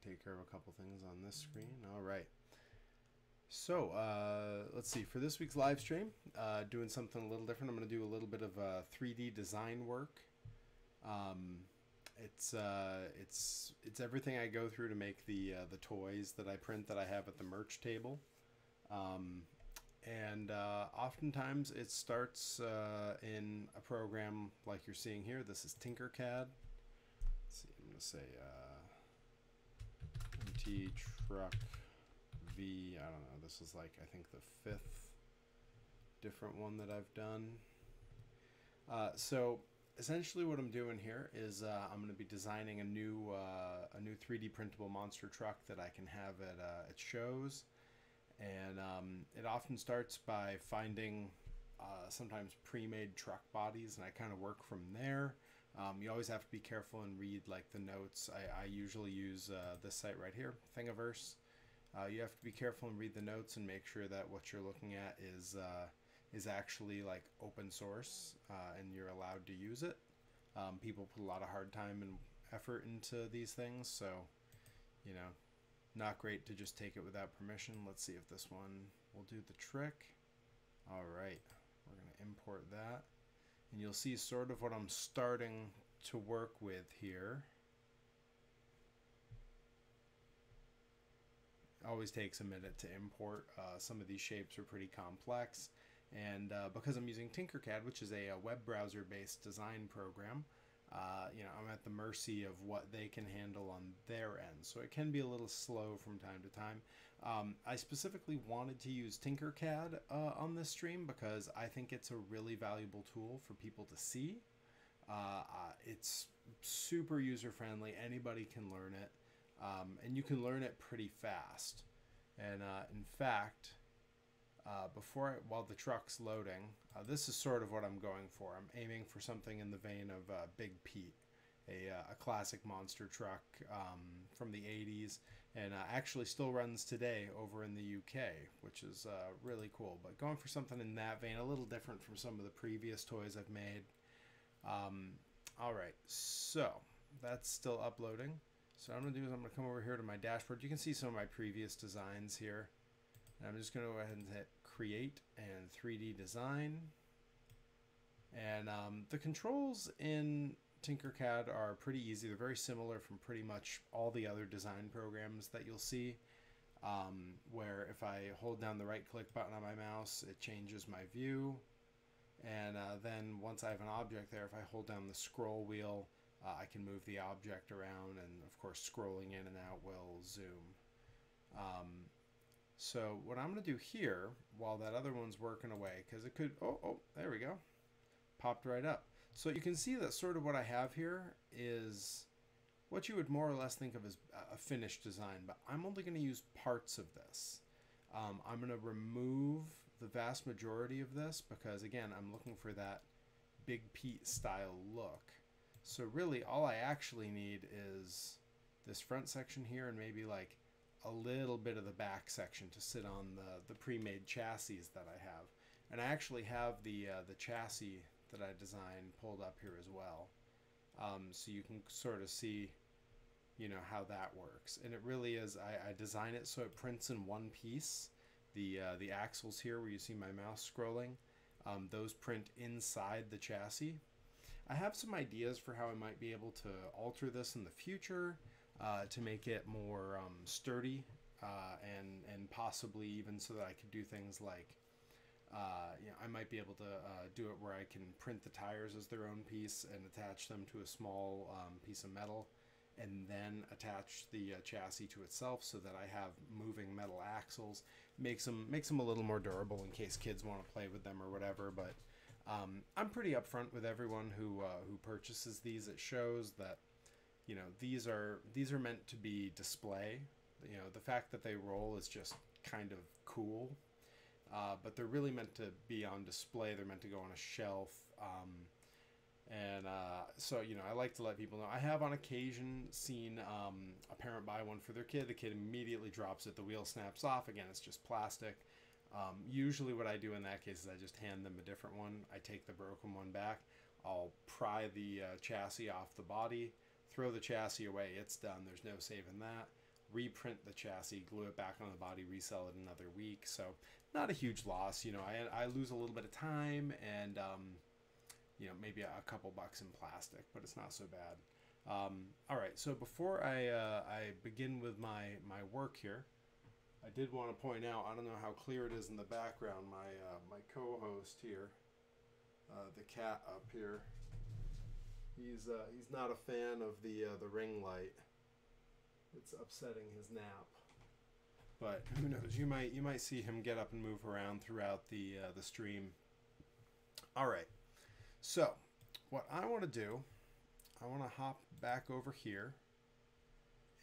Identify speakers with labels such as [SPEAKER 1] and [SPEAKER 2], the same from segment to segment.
[SPEAKER 1] take care of a couple things on this screen. All right. So let's see. For this week's live stream, doing something a little different. I'm going to do a little bit of 3D design work. It's everything I go through to make the toys that I print that I have at the merch table. And oftentimes it starts in a program like you're seeing here. This is Tinkercad. Let's see, I'm going to say MT Truck V. I don't know. This is like, I think, the 5th different one that I've done. So essentially what I'm doing here is I'm going to be designing a new 3D printable monster truck that I can have at shows. And it often starts by finding sometimes pre-made truck bodies, and I kind of work from there. You always have to be careful and read like the notes. I usually use this site right here, Thingiverse. You have to be careful and read the notes and make sure that what you're looking at is actually like open source and you're allowed to use it. People put a lot of hard time and effort into these things, so you know, not great to just take it without permission. Let's see if this one will do the trick. All right, we're going to import that. And you'll see sort of what I'm starting to work with here. Always takes a minute to import. Some of these shapes are pretty complex. And because I'm using Tinkercad, which is a web browser-based design program, you know, I'm at the mercy of what they can handle on their end. So it can be a little slow from time to time. I specifically wanted to use Tinkercad on this stream because I think it's a really valuable tool for people to see. It's super user-friendly. Anybody can learn it. And you can learn it pretty fast. And in fact, while the truck's loading, this is sort of what I'm going for. I'm aiming for something in the vein of Big Pete, a classic monster truck from the 80s, and actually still runs today over in the UK, which is really cool. But going for something in that vein, a little different from some of the previous toys I've made. All right, so that's still uploading. So what I'm going to do is I'm going to come over here to my dashboard. You can see some of my previous designs here. And I'm just going to go ahead and hit Create and 3D Design. And the controls in Tinkercad are pretty easy. They're very similar from pretty much all the other design programs that you'll see, where if I hold down the right-click button on my mouse, it changes my view. And then once I have an object there, if I hold down the scroll wheel, I can move the object around, and of course scrolling in and out will zoom. So what I'm going to do here, while that other one's working away, because it could, oh, there we go, popped right up. So you can see that sort of what I have here is what you would more or less think of as a finished design, but I'm only going to use parts of this. I'm going to remove the vast majority of this because, again, I'm looking for that Big Pete style look. So really all I actually need is this front section here and maybe like a little bit of the back section to sit on the pre-made chassis that I have. And I actually have the chassis that I designed pulled up here as well. So you can sort of see, you know, how that works. And it really is, I design it so it prints in one piece. The axles here where you see my mouse scrolling, those print inside the chassis. I have some ideas for how I might be able to alter this in the future to make it more sturdy and possibly even so that I could do things like, you know, I might be able to do it where I can print the tires as their own piece and attach them to a small piece of metal and then attach the chassis to itself so that I have moving metal axles. Makes them a little more durable in case kids want to play with them or whatever. But I'm pretty upfront with everyone who purchases these at shows that, you know, these are meant to be display. You know, the fact that they roll is just kind of cool, but they're really meant to be on display. They're meant to go on a shelf. So, you know, I like to let people know. I have on occasion seen a parent buy one for their kid. The kid immediately drops it. The wheel snaps off. Again, it's just plastic. Usually what I do in that case is I just hand them a different one. I take the broken one back. I'll pry the chassis off the body, throw the chassis away. It's done. There's no saving that. reprint the chassis, glue it back on the body, resell it another week. So not a huge loss. You know, I lose a little bit of time and, you know, maybe a couple bucks in plastic, but it's not so bad. All right, so before I begin with my work here, I did want to point out, I don't know how clear it is in the background, my co-host here, the cat up here, he's not a fan of the ring light. It's upsetting his nap. But who knows? You might see him get up and move around throughout the stream. All right. So, what I want to do, I want to hop back over here,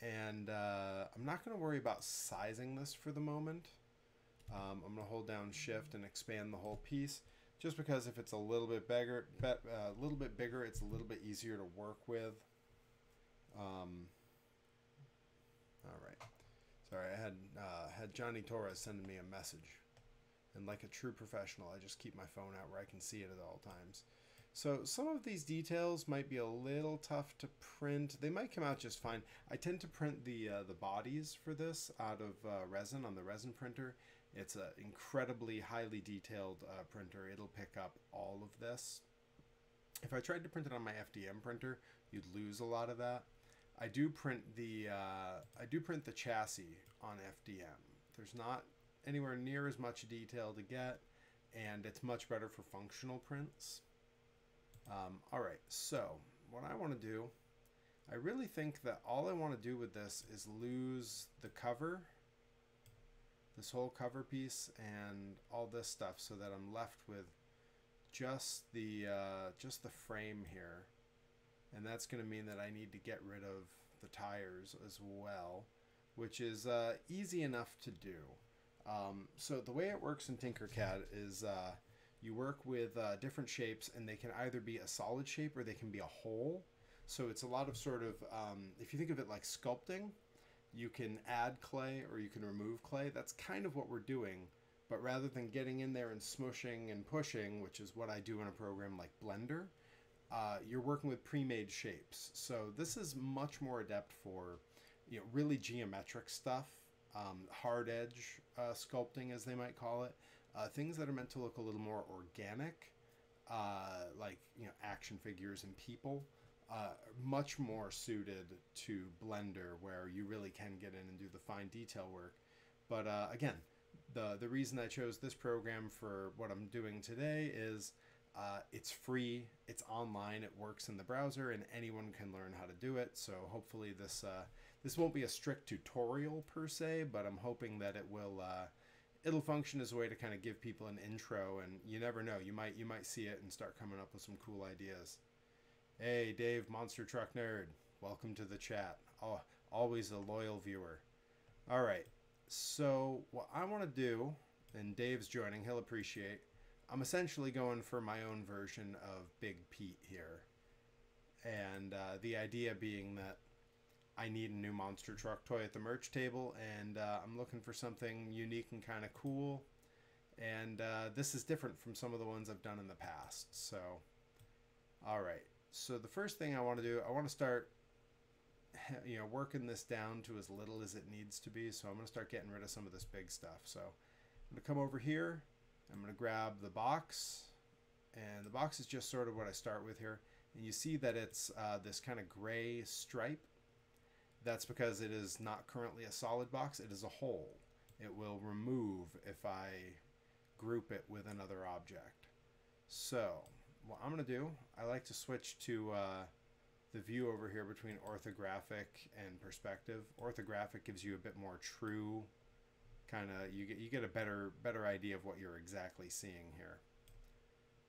[SPEAKER 1] and I'm not going to worry about sizing this for the moment. I'm going to hold down Shift and expand the whole piece, just because if it's a little bit bigger, it's a little bit easier to work with. All right. Sorry, I had Johnny Torres sending me a message, and like a true professional, I just keep my phone out where I can see it at all times. So some of these details might be a little tough to print. They might come out just fine. I tend to print the bodies for this out of resin on the resin printer. It's an incredibly highly detailed printer. It'll pick up all of this. If I tried to print it on my FDM printer, you'd lose a lot of that. I do print the chassis on FDM. There's not anywhere near as much detail to get, and it's much better for functional prints. All right, so what I want to do, I really think that all I want to do with this is lose the cover, this whole cover piece, and all this stuff, so that I'm left with just the frame here. And that's going to mean that I need to get rid of the tires as well, which is easy enough to do. So the way it works in Tinkercad is you work with different shapes, and they can either be a solid shape or they can be a hole. So it's a lot of sort of, if you think of it like sculpting, you can add clay or you can remove clay. That's kind of what we're doing. But rather than getting in there and smushing and pushing, which is what I do in a program like Blender, you're working with pre-made shapes. So this is much more adept for, you know, really geometric stuff, hard edge sculpting, as they might call it. Things that are meant to look a little more organic, like, you know, action figures and people, much more suited to Blender, where you really can get in and do the fine detail work. But again, the reason I chose this program for what I'm doing today is it's free, it's online, it works in the browser, and anyone can learn how to do it. So hopefully this won't be a strict tutorial per se, but I'm hoping that it will it'll function as a way to kind of give people an intro, and you never know, you might see it and start coming up with some cool ideas. Hey Dave, Monster Truck Nerd, welcome to the chat. Oh, always a loyal viewer. All right, so what I want to do, and Dave's joining, he'll appreciate, I'm essentially going for my own version of Big Pete here. And the idea being that I need a new monster truck toy at the merch table, and I'm looking for something unique and kind of cool. And this is different from some of the ones I've done in the past. So, all right. So the first thing I want to do, I want to start, you know, working this down to as little as it needs to be. So I'm going to start getting rid of some of this big stuff. So I'm going to come over here. I'm going to grab the box, and the box is just sort of what I start with here. And you see that it's this kind of gray stripe. That's because it is not currently a solid box. It is a hole. It will remove if I group it with another object. So what I'm going to do, I like to switch to the view over here between orthographic and perspective. Orthographic gives you a bit more true kind of, you get a better idea of what you're exactly seeing here.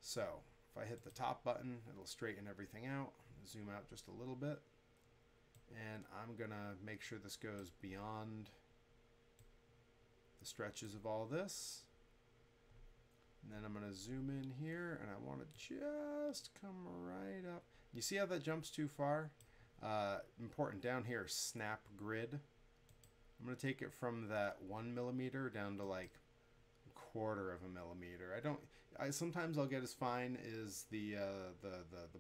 [SPEAKER 1] So if I hit the top button, it'll straighten everything out. Zoom out just a little bit, and I'm gonna make sure this goes beyond the stretches of all this. And then I'm gonna zoom in here, and I want to just come right up. You see how that jumps too far? Important down here, snap grid. I'm going to take it from that 1 millimeter down to like 1/4 of a millimeter. Sometimes I'll get as fine as the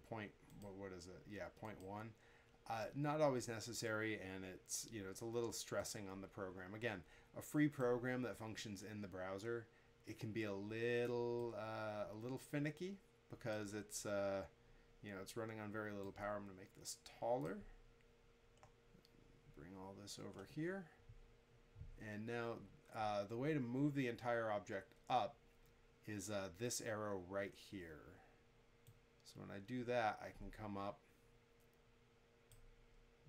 [SPEAKER 1] point, what is it? Yeah, 0.1. Not always necessary, and it's, you know, it's a little stressing on the program. Again, a free program that functions in the browser, it can be a little finicky because it's you know, it's running on very little power. I'm going to make this taller. Bring all this over here, and now the way to move the entire object up is this arrow right here. So when I do that, I can come up.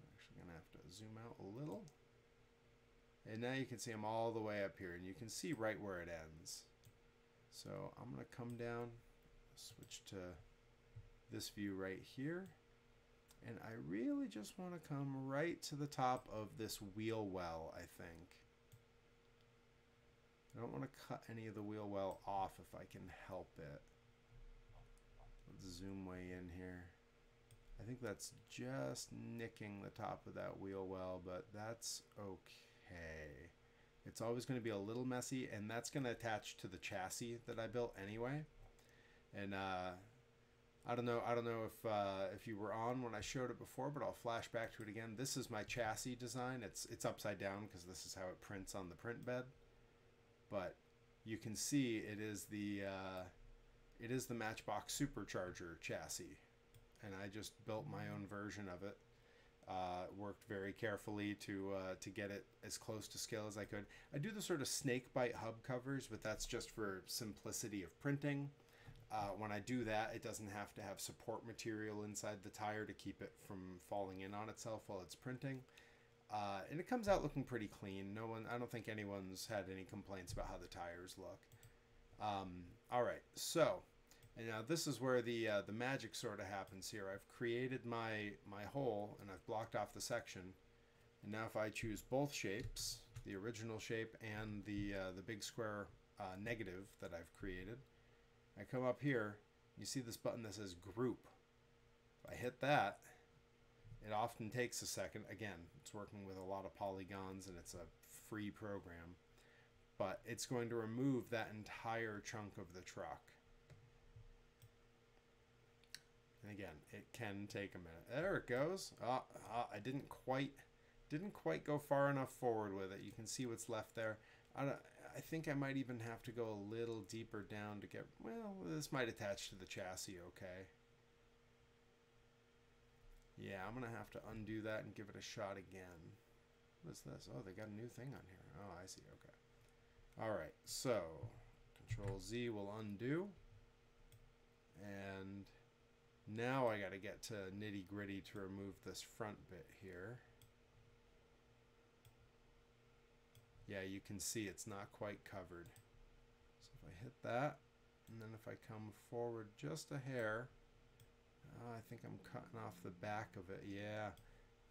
[SPEAKER 1] I'm actually going to have to zoom out a little. And now you can see I'm all the way up here, and you can see right where it ends. So I'm going to come down, switch to this view right here. And I really just want to come right to the top of this wheel well, I think. I don't want to cut any of the wheel well off if I can help it. Let's zoom way in here. I think that's just nicking the top of that wheel well, but that's okay. It's always going to be a little messy, and that's going to attach to the chassis that I built anyway. And I don't know if you were on when I showed it before, but I'll flash back to it again. This is my chassis design. It's upside down because this is how it prints on the print bed. But you can see it is the Matchbox Supercharger chassis, and I just built my own version of it. Worked very carefully to get it as close to scale as I could. I do the sort of snake bite hub covers, but that's just for simplicity of printing. When I do that, it doesn't have to have support material inside the tire to keep it from falling in on itself while it's printing. And it comes out looking pretty clean. I don't think anyone's had any complaints about how the tires look. All right, so, and now this is where the magic sort of happens here. I've created my hole, and I've blocked off the section. And now if I choose both shapes, the original shape and the big square negative that I've created, I come up here, you see this button that says group. If I hit that, it often takes a second. Again, it's working with a lot of polygons and it's a free program, but it's going to remove that entire chunk of the truck. And again, it can take a minute. There it goes. I didn't quite go far enough forward with it. You can see what's left there. I think I might even have to go a little deeper down to get, well, this might attach to the chassis okay. Yeah, I'm going to have to undo that and give it a shot again. What's this? Oh, they got a new thing on here. Oh, I see. Okay. All right. So, Control Z will undo. And now I got to get to nitty gritty to remove this front bit here. Yeah, you can see it's not quite covered. So if I hit that, and then if I come forward just a hair, I think I'm cutting off the back of it. Yeah.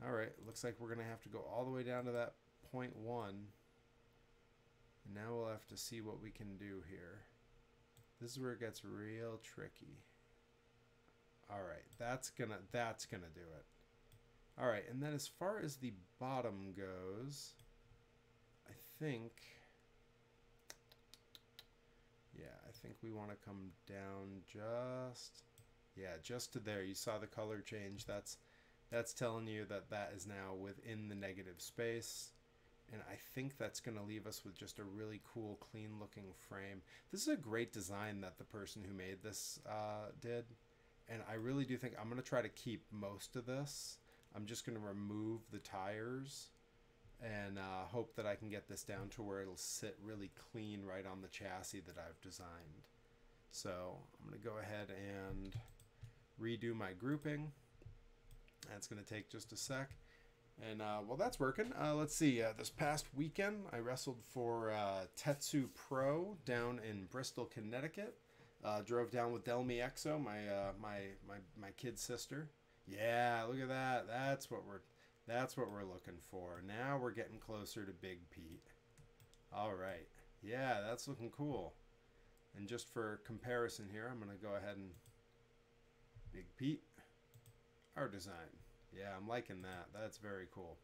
[SPEAKER 1] All right. Looks like we're going to have to go all the way down to that 0.1. And now we'll have to see what we can do here. This is where it gets real tricky. All right. That's gonna do it. All right. And then as far as the bottom goes, I think we want to come down just to there. You saw the color change. That's telling you that is now within the negative space. And I think that's going to leave us with just a really cool, clean looking frame. This is a great design that the person who made this did. And I really do think I'm going to try to keep most of this. I'm just going to remove the tires and hope that I can get this down to where it'll sit really clean right on the chassis that I've designed. So I'm going to go ahead and redo my grouping. That's going to take just a sec. And well, that's working. Let's see. This past weekend, I wrestled for Tetsu Pro down in Bristol, Connecticut. Drove down with Delmi Exo, my kid's sister. Yeah, look at that. That's what we're looking for. Now we're getting closer to Big Pete. All right. Yeah, that's looking cool. And just for comparison here, I'm going to go ahead and Big Pete, our design. Yeah, I'm liking that. That's very cool.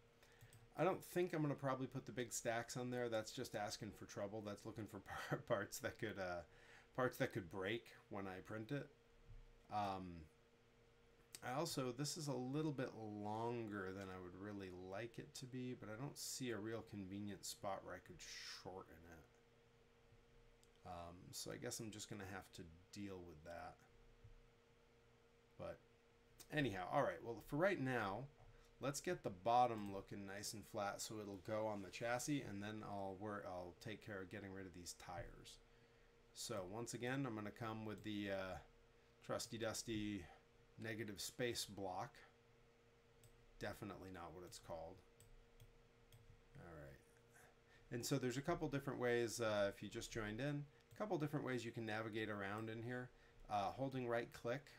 [SPEAKER 1] I don't think I'm going to probably put the big stacks on there. That's just asking for trouble. That's looking for parts that could break when I print it. this is a little bit longer than I would really like it to be, but I don't see a real convenient spot where I could shorten it. So I guess I'm just going to have to deal with that. But anyhow, all right, well, for right now, let's get the bottom looking nice and flat so it'll go on the chassis, and then I'll take care of getting rid of these tires. So once again, I'm going to come with the trusty dusty negative space block. Definitely not what it's called. All right. And so there's a couple different ways, if you just joined in, a couple different ways you can navigate around in here. Holding right click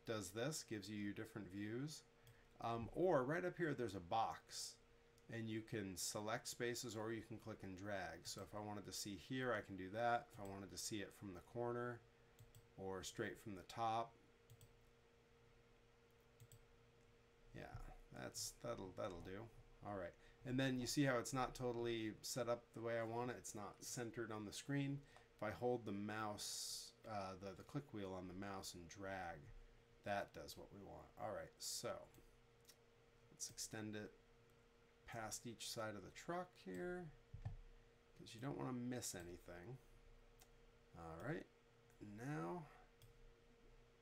[SPEAKER 1] does this, gives you different views. Or right up here there's a box, and you can select spaces or you can click and drag. So if I wanted to see here, I can do that. If I wanted to see it from the corner or straight from the top. Yeah, that'll do. All right. And then you see how it's not totally set up the way I want it. It's not centered on the screen. If I hold the mouse, the click wheel on the mouse and drag, that does what we want. All right, so let's extend it past each side of the truck here, because you don't want to miss anything. All right, now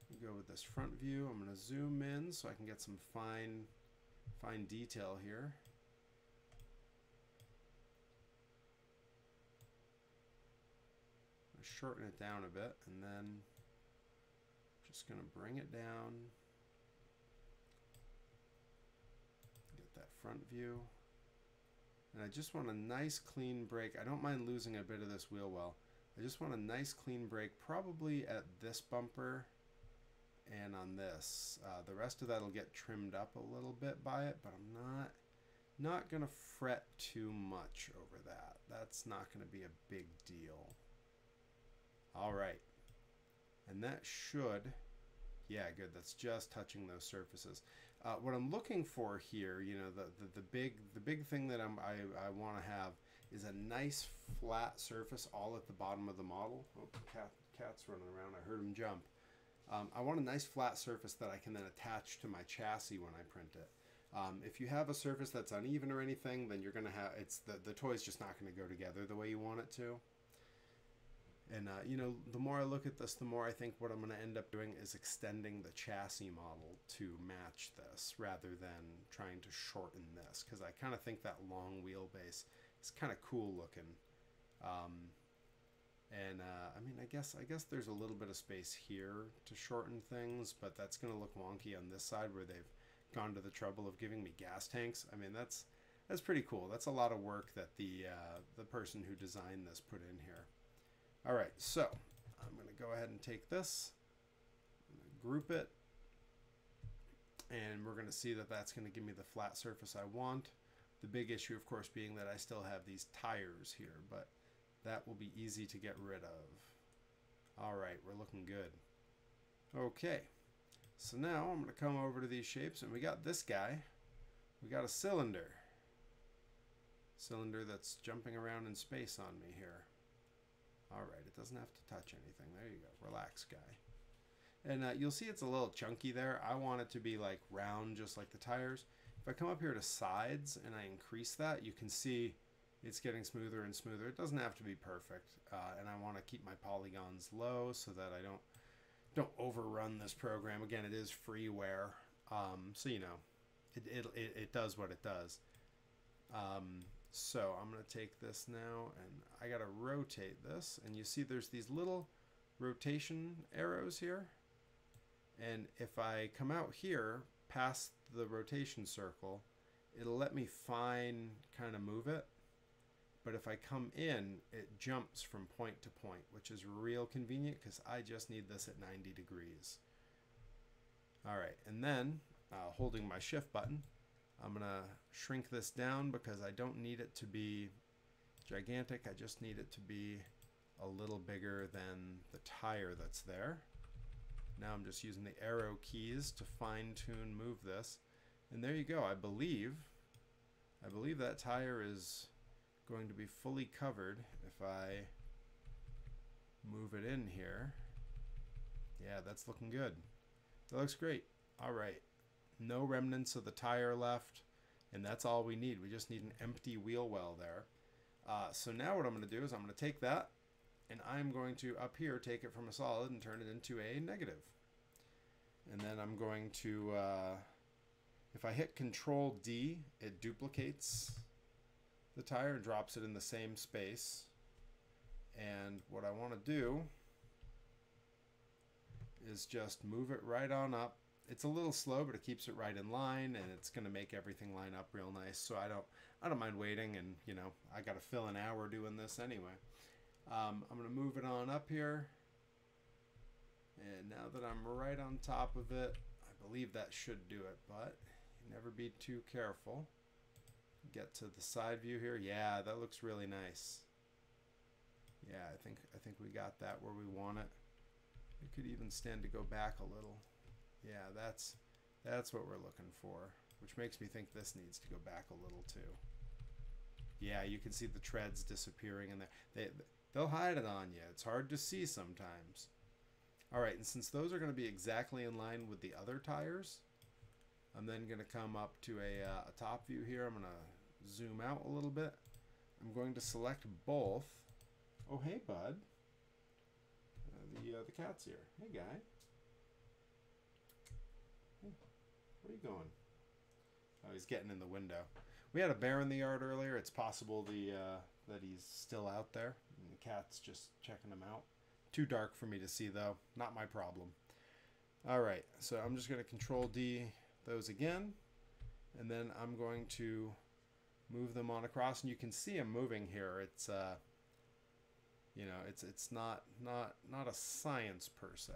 [SPEAKER 1] we go with this front view. I'm going to zoom in so I can get some fine detail here. Shorten it down a bit, and then just going to bring it down. Get that front view. And I just want a nice clean break. I don't mind losing a bit of this wheel well. I just want a nice clean break, probably at this bumper and on this. The rest of that will get trimmed up a little bit by it, but I'm not going to fret too much over that. That's not going to be a big deal. All right, and that should, yeah, good. That's just touching those surfaces. What I'm looking for here, you know, the big thing that I want to have is a nice flat surface all at the bottom of the model. Oh, cat's running around. I heard him jump. I want a nice flat surface that I can then attach to my chassis when I print it. If you have a surface that's uneven or anything, then you're gonna have the toy's just not gonna go together the way you want it to. And, you know, the more I look at this, the more I think what I'm going to end up doing is extending the chassis model to match this rather than trying to shorten this, because I kind of think that long wheelbase is kind of cool looking. I mean, I guess there's a little bit of space here to shorten things, but that's going to look wonky on this side where they've gone to the trouble of giving me gas tanks. I mean, that's pretty cool. That's a lot of work that the person who designed this put in here. All right, so I'm going to go ahead and take this, group it, and we're going to see that that's going to give me the flat surface I want. The big issue, of course, being that I still have these tires here, but that will be easy to get rid of. All right, we're looking good. Okay, so now I'm going to come over to these shapes, and we got this guy. We got a cylinder that's jumping around in space on me here. All right, it doesn't have to touch anything. There you go. Relax, guy. And you'll see it's a little chunky there. I want it to be like round, just like the tires. If I come up here to sides and I increase that, you can see it's getting smoother and smoother. It doesn't have to be perfect. And I want to keep my polygons low so that I don't overrun this program. Again, it is freeware. So, you know, it does what it does. So I'm going to take this now, and I got to rotate this, and you see there's these little rotation arrows here, and if I come out here past the rotation circle, it'll let me fine kind of move it, but if I come in, it jumps from point to point, which is real convenient because I just need this at 90 degrees. All right, and then holding my shift button, I'm going to shrink this down because I don't need it to be gigantic. I just need it to be a little bigger than the tire that's there. Now I'm just using the arrow keys to fine-tune move this. And there you go. I believe that tire is going to be fully covered if I move it in here. Yeah, that's looking good. That looks great. All right. No remnants of the tire left. And that's all we need. We just need an empty wheel well there. So now what I'm going to do is I'm going to take that, and I'm going to, up here, take it from a solid and turn it into a negative. And then I'm going to, if I hit Control D, it duplicates the tire and drops it in the same space. And what I want to do is just move it right on up. It's a little slow, but it keeps it right in line, and it's going to make everything line up real nice. So I don't mind waiting, and you know, I got to fill an hour doing this anyway. I'm going to move it on up here, and now that I'm right on top of it, I believe that should do it, but never be too careful. Get to the side view here. Yeah, that looks really nice. Yeah, I think we got that where we want it. It could even stand to go back a little. Yeah, that's what we're looking for, which makes me think this needs to go back a little too. Yeah, you can see the treads disappearing in there. They'll hide it on you. It's hard to see sometimes. All right, and since those are going to be exactly in line with the other tires, I'm then going to come up to a top view here. I'm going to zoom out a little bit. I'm going to select both. Oh, hey, bud. The cat's here. Hey, guy. Hey, where are you going? Oh, he's getting in the window. We had a bear in the yard earlier. It's possible that he's still out there. And the cat's just checking him out. Too dark for me to see, though. Not my problem. All right, so I'm just going to Control D those again, and then I'm going to move them on across, and you can see them moving here. It's you know, it's not a science per se.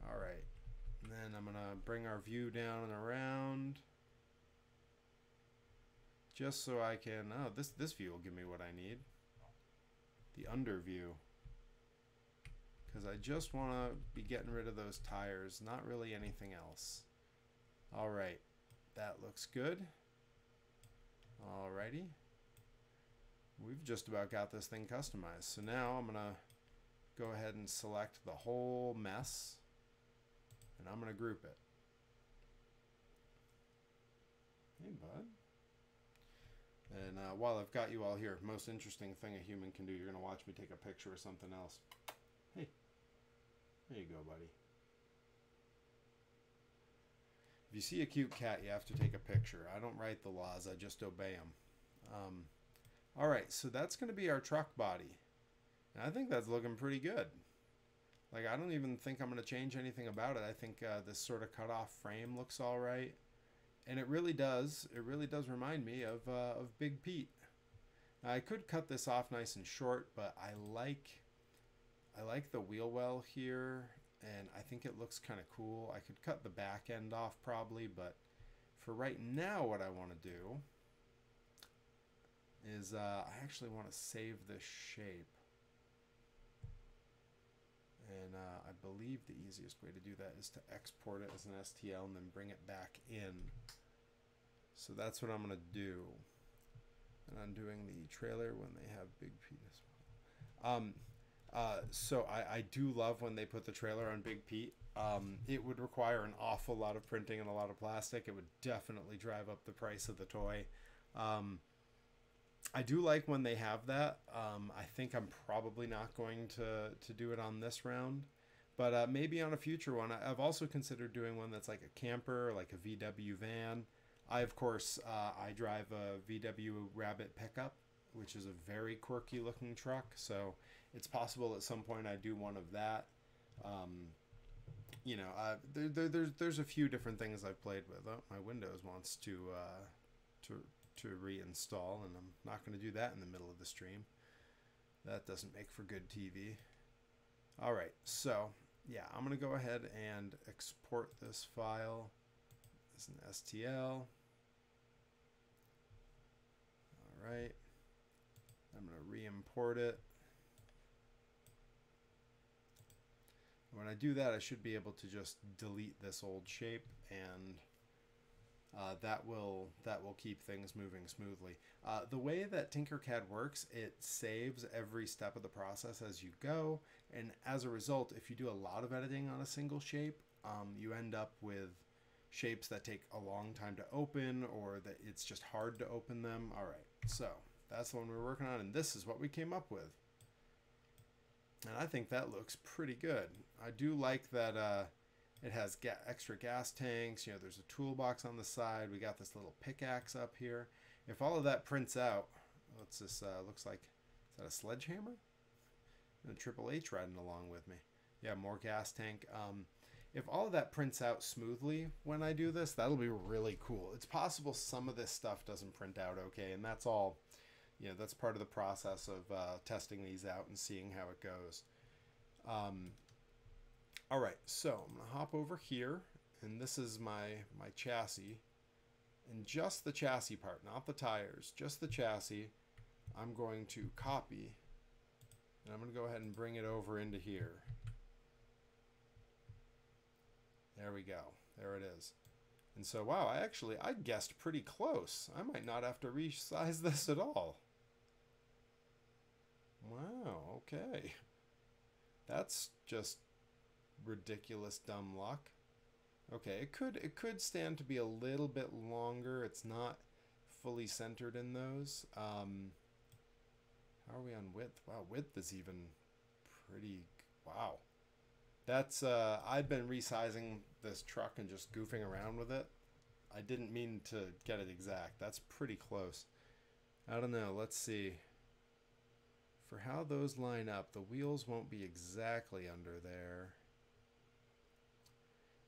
[SPEAKER 1] All right, and then I'm gonna bring our view down and around, just so I can. Oh, this view will give me what I need. The under view. Because I just want to be getting rid of those tires, not really anything else. All right, that looks good. Alrighty, we've just about got this thing customized. So now I'm gonna go ahead and select the whole mess, and I'm gonna group it. Hey, bud. And while I've got you all here, most interesting thing a human can do, you're gonna watch me take a picture of something else. Hey. There you go, buddy. If you see a cute cat, you have to take a picture. I don't write the laws, I just obey them. All right, so that's going to be our truck body. And I think that's looking pretty good. Like, I don't even think I'm going to change anything about it. I think this sort of cut-off frame looks all right. And it really does remind me of Big Pete. Now, I could cut this off nice and short, but I like the wheel well here, and I think it looks kind of cool. I could cut the back end off probably, but for right now what I want to do is I actually want to save this shape. And I believe the easiest way to do that is to export it as an STL and then bring it back in. So that's what I'm going to do. And I'm doing the trailer when they have Big Pete as well. So I do love when they put the trailer on Big Pete. It would require an awful lot of printing and a lot of plastic. It would definitely drive up the price of the toy. I do like when they have that. I think I'm probably not going to do it on this round, but maybe on a future one. I've also considered doing one that's like a camper, like a VW van. I, of course, I drive a VW Rabbit pickup, which is a very quirky looking truck. So it's possible at some point I do one of that. You know, there's a few different things I've played with. Oh, my Windows wants to reinstall, and I'm not going to do that in the middle of the stream. That doesn't make for good TV. All right, so yeah, I'm going to go ahead and export this file as an STL. All right, I'm going to re-import it. When I do that, I should be able to just delete this old shape, and that will keep things moving smoothly. The way that Tinkercad works, it saves every step of the process as you go, and as a result, if you do a lot of editing on a single shape, you end up with shapes that take a long time to open, or that it's just hard to open them. All right, so that's the one we're working on, and this is what we came up with. And I think that looks pretty good. I do like that it has extra gas tanks. You know, there's a toolbox on the side. We got this little pickaxe up here. If all of that prints out, what's this? Looks like, is that a sledgehammer? And a Triple H riding along with me. Yeah, more gas tank. If all of that prints out smoothly when I do this, that'll be really cool. It's possible some of this stuff doesn't print out okay, and that's all, you know, that's part of the process of testing these out and seeing how it goes. All right, so I'm gonna hop over here, and this is my chassis, and just the chassis part, not the tires, just the chassis, I'm going to copy, and I'm gonna go ahead and bring it over into here. There we go. There it is. And so, wow, I guessed pretty close. I might not have to resize this at all. Wow, okay. That's just ridiculous dumb luck. Okay, it could stand to be a little bit longer. It's not fully centered in those. How are we on width? Wow, width is even pretty... Wow. That's, I've been resizing this truck and just goofing around with it. I didn't mean to get it exact. That's pretty close. I don't know. Let's see. For how those line up, the wheels won't be exactly under there.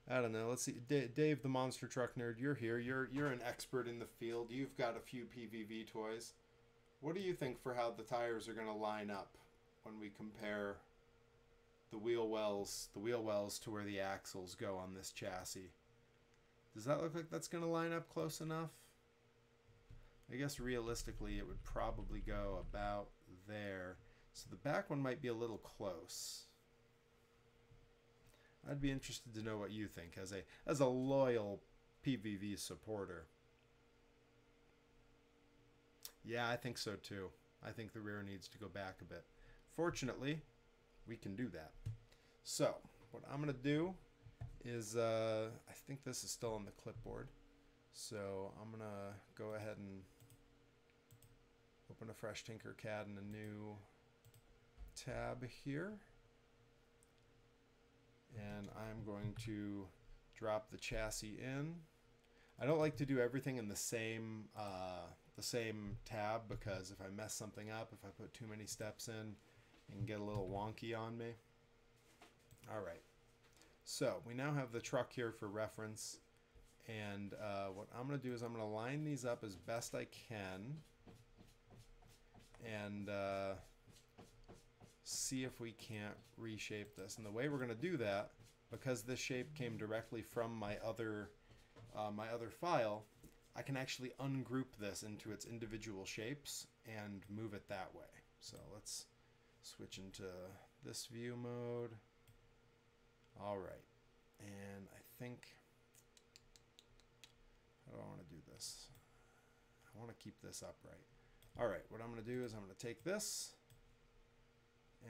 [SPEAKER 1] I don't know. Let's see. Dave, the Monster Truck Nerd, you're here. You're an expert in the field. You've got a few PVV toys. What do you think for how the tires are going to line up when we compare the wheel wells to where the axles go on this chassis? Does that look like that's going to line up close enough? I guess realistically it would probably go about there. So the back one might be a little close. I'd be interested to know what you think as a loyal PVV supporter. Yeah, I think so too. I think the rear needs to go back a bit. Fortunately, we can do that. So what I'm going to do is, I think this is still on the clipboard. So I'm going to go ahead and open a fresh Tinkercad in a new tab here. And I'm going to drop the chassis in. I don't like to do everything in the same tab, because if I mess something up, if I put too many steps in, it can get a little wonky on me. All right, so we now have the truck here for reference, and what I'm going to do is I'm going to line these up as best I can and see if we can't reshape this. And the way we're going to do that, because this shape came directly from my other file, I can actually ungroup this into its individual shapes and move it that way. So let's switch into this view mode. All right, and I think, how do I want to do this? I want to keep this upright. All right, what I'm going to do is I'm going to take this,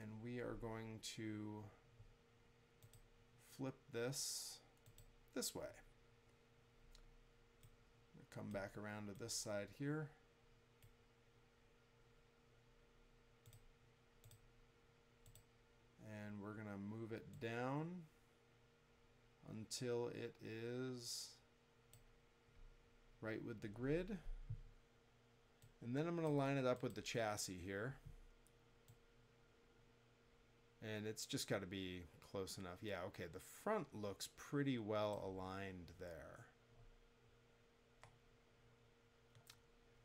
[SPEAKER 1] and we are going to flip this way. Come back around to this side here. And we're going to move it down until it is right with the grid. And then I'm going to line it up with the chassis here. And it's just got to be close enough. Yeah, okay, the front looks pretty well aligned there.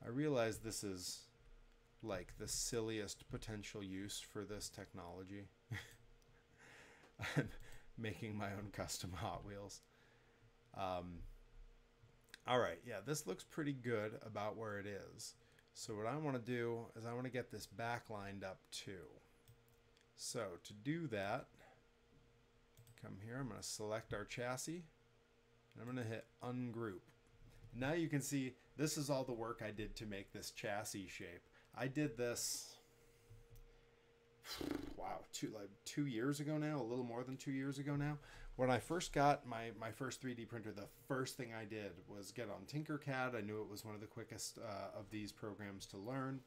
[SPEAKER 1] I realize this is like the silliest potential use for this technology. I'm making my own custom Hot Wheels. All right, yeah, this looks pretty good about where it is. So what I want to do is I want to get this back lined up too. So to do that, come here, I'm going to select our chassis, and I'm going to hit ungroup. Now you can see this is all the work I did to make this chassis shape. I did this, wow, 2 years ago now, a little more than 2 years ago now. When I first got my first 3D printer, the first thing I did was get on Tinkercad. I knew it was one of the quickest of these programs to learn.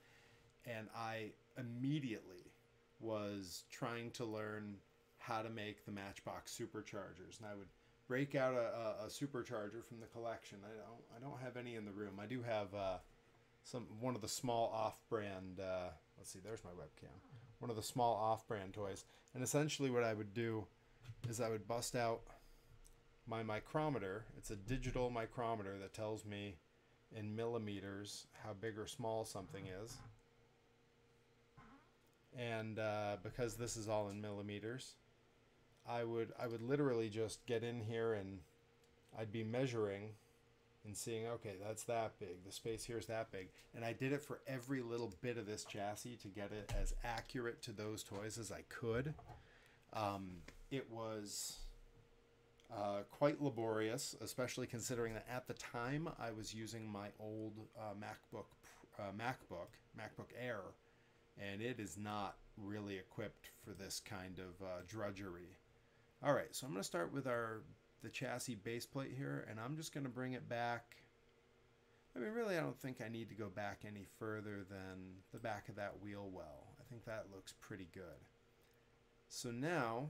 [SPEAKER 1] And I immediately was trying to learn how to make the Matchbox superchargers. And I would break out a supercharger from the collection. I don't have any in the room. I do have one of the small off-brand, let's see, there's my webcam. One of the small off-brand toys. And essentially what I would do is I would bust out my micrometer. It's a digital micrometer that tells me in millimeters how big or small something is. And because this is all in millimeters, I would literally just get in here and I'd be measuring and seeing, okay, that's that big. The space here is that big. And I did it for every little bit of this chassis to get it as accurate to those toys as I could. It was quite laborious, especially considering that at the time I was using my old MacBook Air, and it is not really equipped for this kind of drudgery. All right, so I'm going to start with the chassis base plate here, and I'm just going to bring it back. I mean, really, I don't think I need to go back any further than the back of that wheel well. I think that looks pretty good. So now,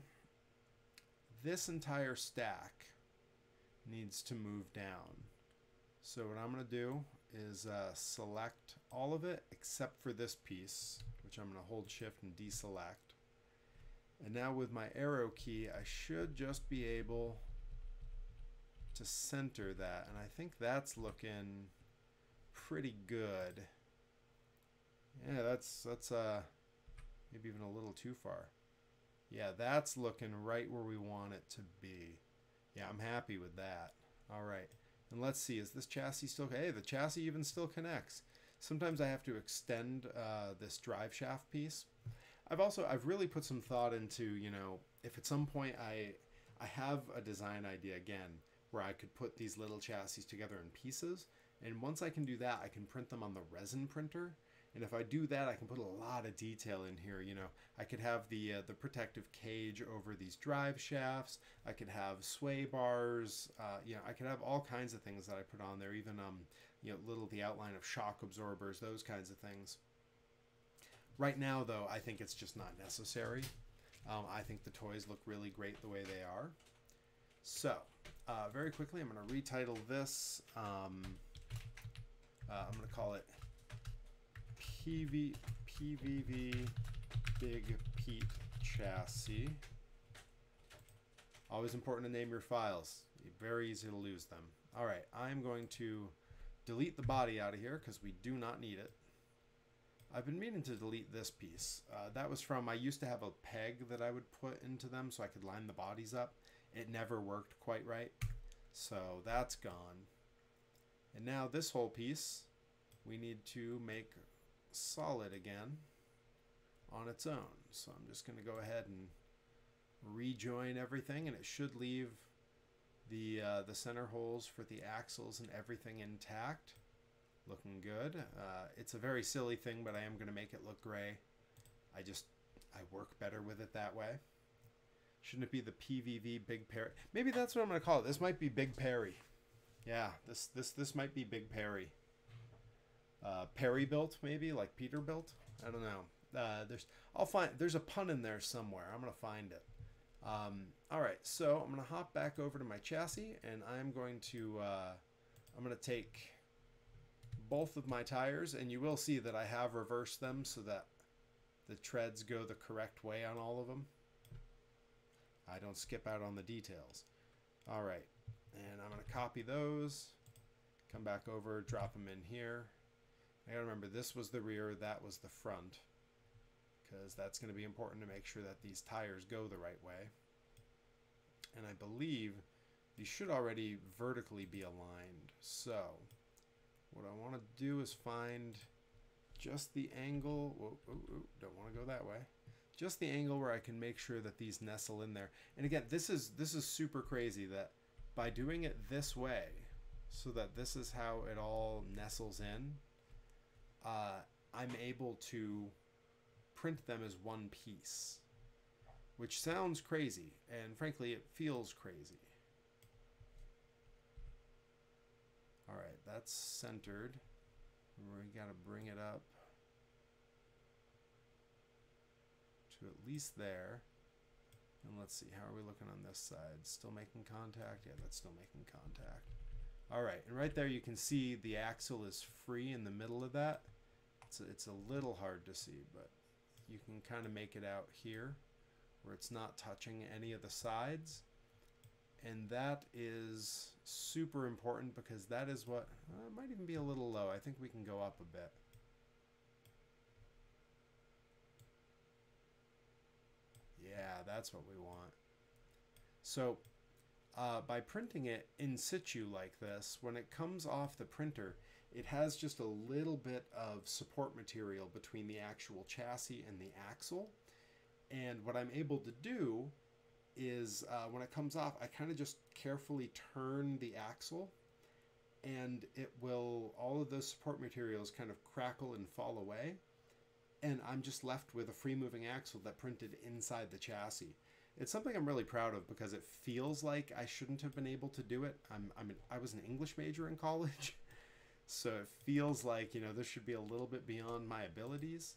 [SPEAKER 1] this entire stack needs to move down. So what I'm going to do is select all of it except for this piece, which I'm going to hold shift and deselect. And now with my arrow key, I should just be able to center that. And I think that's looking pretty good. Yeah, that's maybe even a little too far. Yeah, that's looking right where we want it to be. Yeah, I'm happy with that. All right. And let's see, is this chassis still... Hey, the chassis even still connects. Sometimes I have to extend this drive shaft piece. I've really put some thought into, you know, if at some point I have a design idea again where I could put these little chassis together in pieces. And once I can do that, I can print them on the resin printer. And if I do that, I can put a lot of detail in here. You know, I could have the protective cage over these drive shafts. I could have sway bars. You know, I could have all kinds of things that I put on there. Even you know, the outline of shock absorbers, those kinds of things. Right now, though, I think it's just not necessary. I think the toys look really great the way they are. So, very quickly, I'm going to retitle this. I'm going to call it PVV Big Pete Chassis. Always important to name your files. Very easy to lose them. All right, I'm going to delete the body out of here because we do not need it. I've been meaning to delete this piece. That was from, I used to have a peg that I would put into them so I could line the bodies up. It never worked quite right. So that's gone. And now this whole piece, we need to make solid again on its own. So I'm just going to go ahead and rejoin everything, and it should leave the center holes for the axles and everything intact. Looking good. It's a very silly thing, but I am going to make it look gray. I work better with it that way. Shouldn't it be the PVV Big Perry? Maybe that's what I'm going to call it. This might be Big Perry. Yeah, this might be Big Perry. Perry built, maybe, like Peter built. I don't know. There's a pun in there somewhere. I'm gonna find it. All right, so I'm gonna hop back over to my chassis, and I'm gonna take both of my tires, and you will see that I have reversed them so that the treads go the correct way on all of them. I don't skip out on the details. All right, and I'm gonna copy those, come back over, drop them in here. I gotta remember, this was the rear, that was the front, because that's going to be important to make sure that these tires go the right way. And I believe these should already vertically be aligned. So what I want to do is find just the angle. Don't want to go that way. Just the angle where I can make sure that these nestle in there. And again, this is super crazy that by doing it this way, so that this is how it all nestles in, I'm able to print them as one piece. which sounds crazy, and frankly, it feels crazy. All right, that's centered. We got to bring it up to at least there. And let's see, how are we looking on this side? Still making contact? Yeah, that's still making contact. All right, and right there you can see the axle is free in the middle of that. It's a little hard to see, but you can kind of make it out here where it's not touching any of the sides. And that is super important because that is what, it might even be a little low. I think we can go up a bit. Yeah, that's what we want. So by printing it in situ like this, when it comes off the printer, it has just a little bit of support material between the actual chassis and the axle. And what I'm able to do is when it comes off, I kind of just carefully turn the axle, and it will, all of those support materials kind of crackle and fall away. And I'm just left with a free moving axle that printed inside the chassis. It's something I'm really proud of because it feels like I shouldn't have been able to do it. I was an English major in college, so it feels like, you know, this should be a little bit beyond my abilities.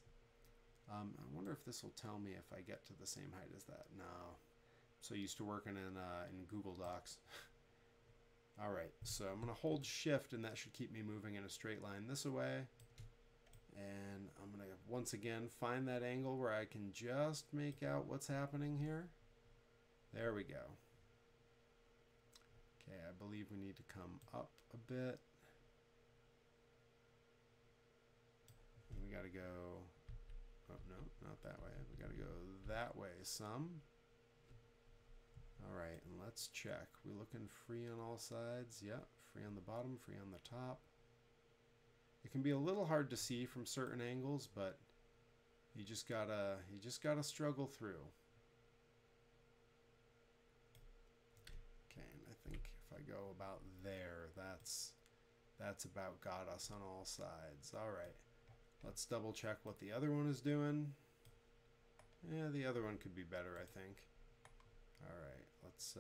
[SPEAKER 1] I wonder if this will tell me if I get to the same height as that. No, I'm so used to working in Google Docs. All right, so I'm gonna hold shift, and that should keep me moving in a straight line this way. And I'm going to, once again, find that angle where I can just make out what's happening here. There we go. Okay, I believe we need to come up a bit. And we got to go, oh, no, not that way. We got to go that way some. All right, and let's check. We looking free on all sides? Yep, free on the bottom, free on the top. It can be a little hard to see from certain angles, but you just gotta struggle through. Okay, and I think if I go about there, that's about got us on all sides. All right, let's double check what the other one is doing. Yeah, the other one could be better, I think. All right, let's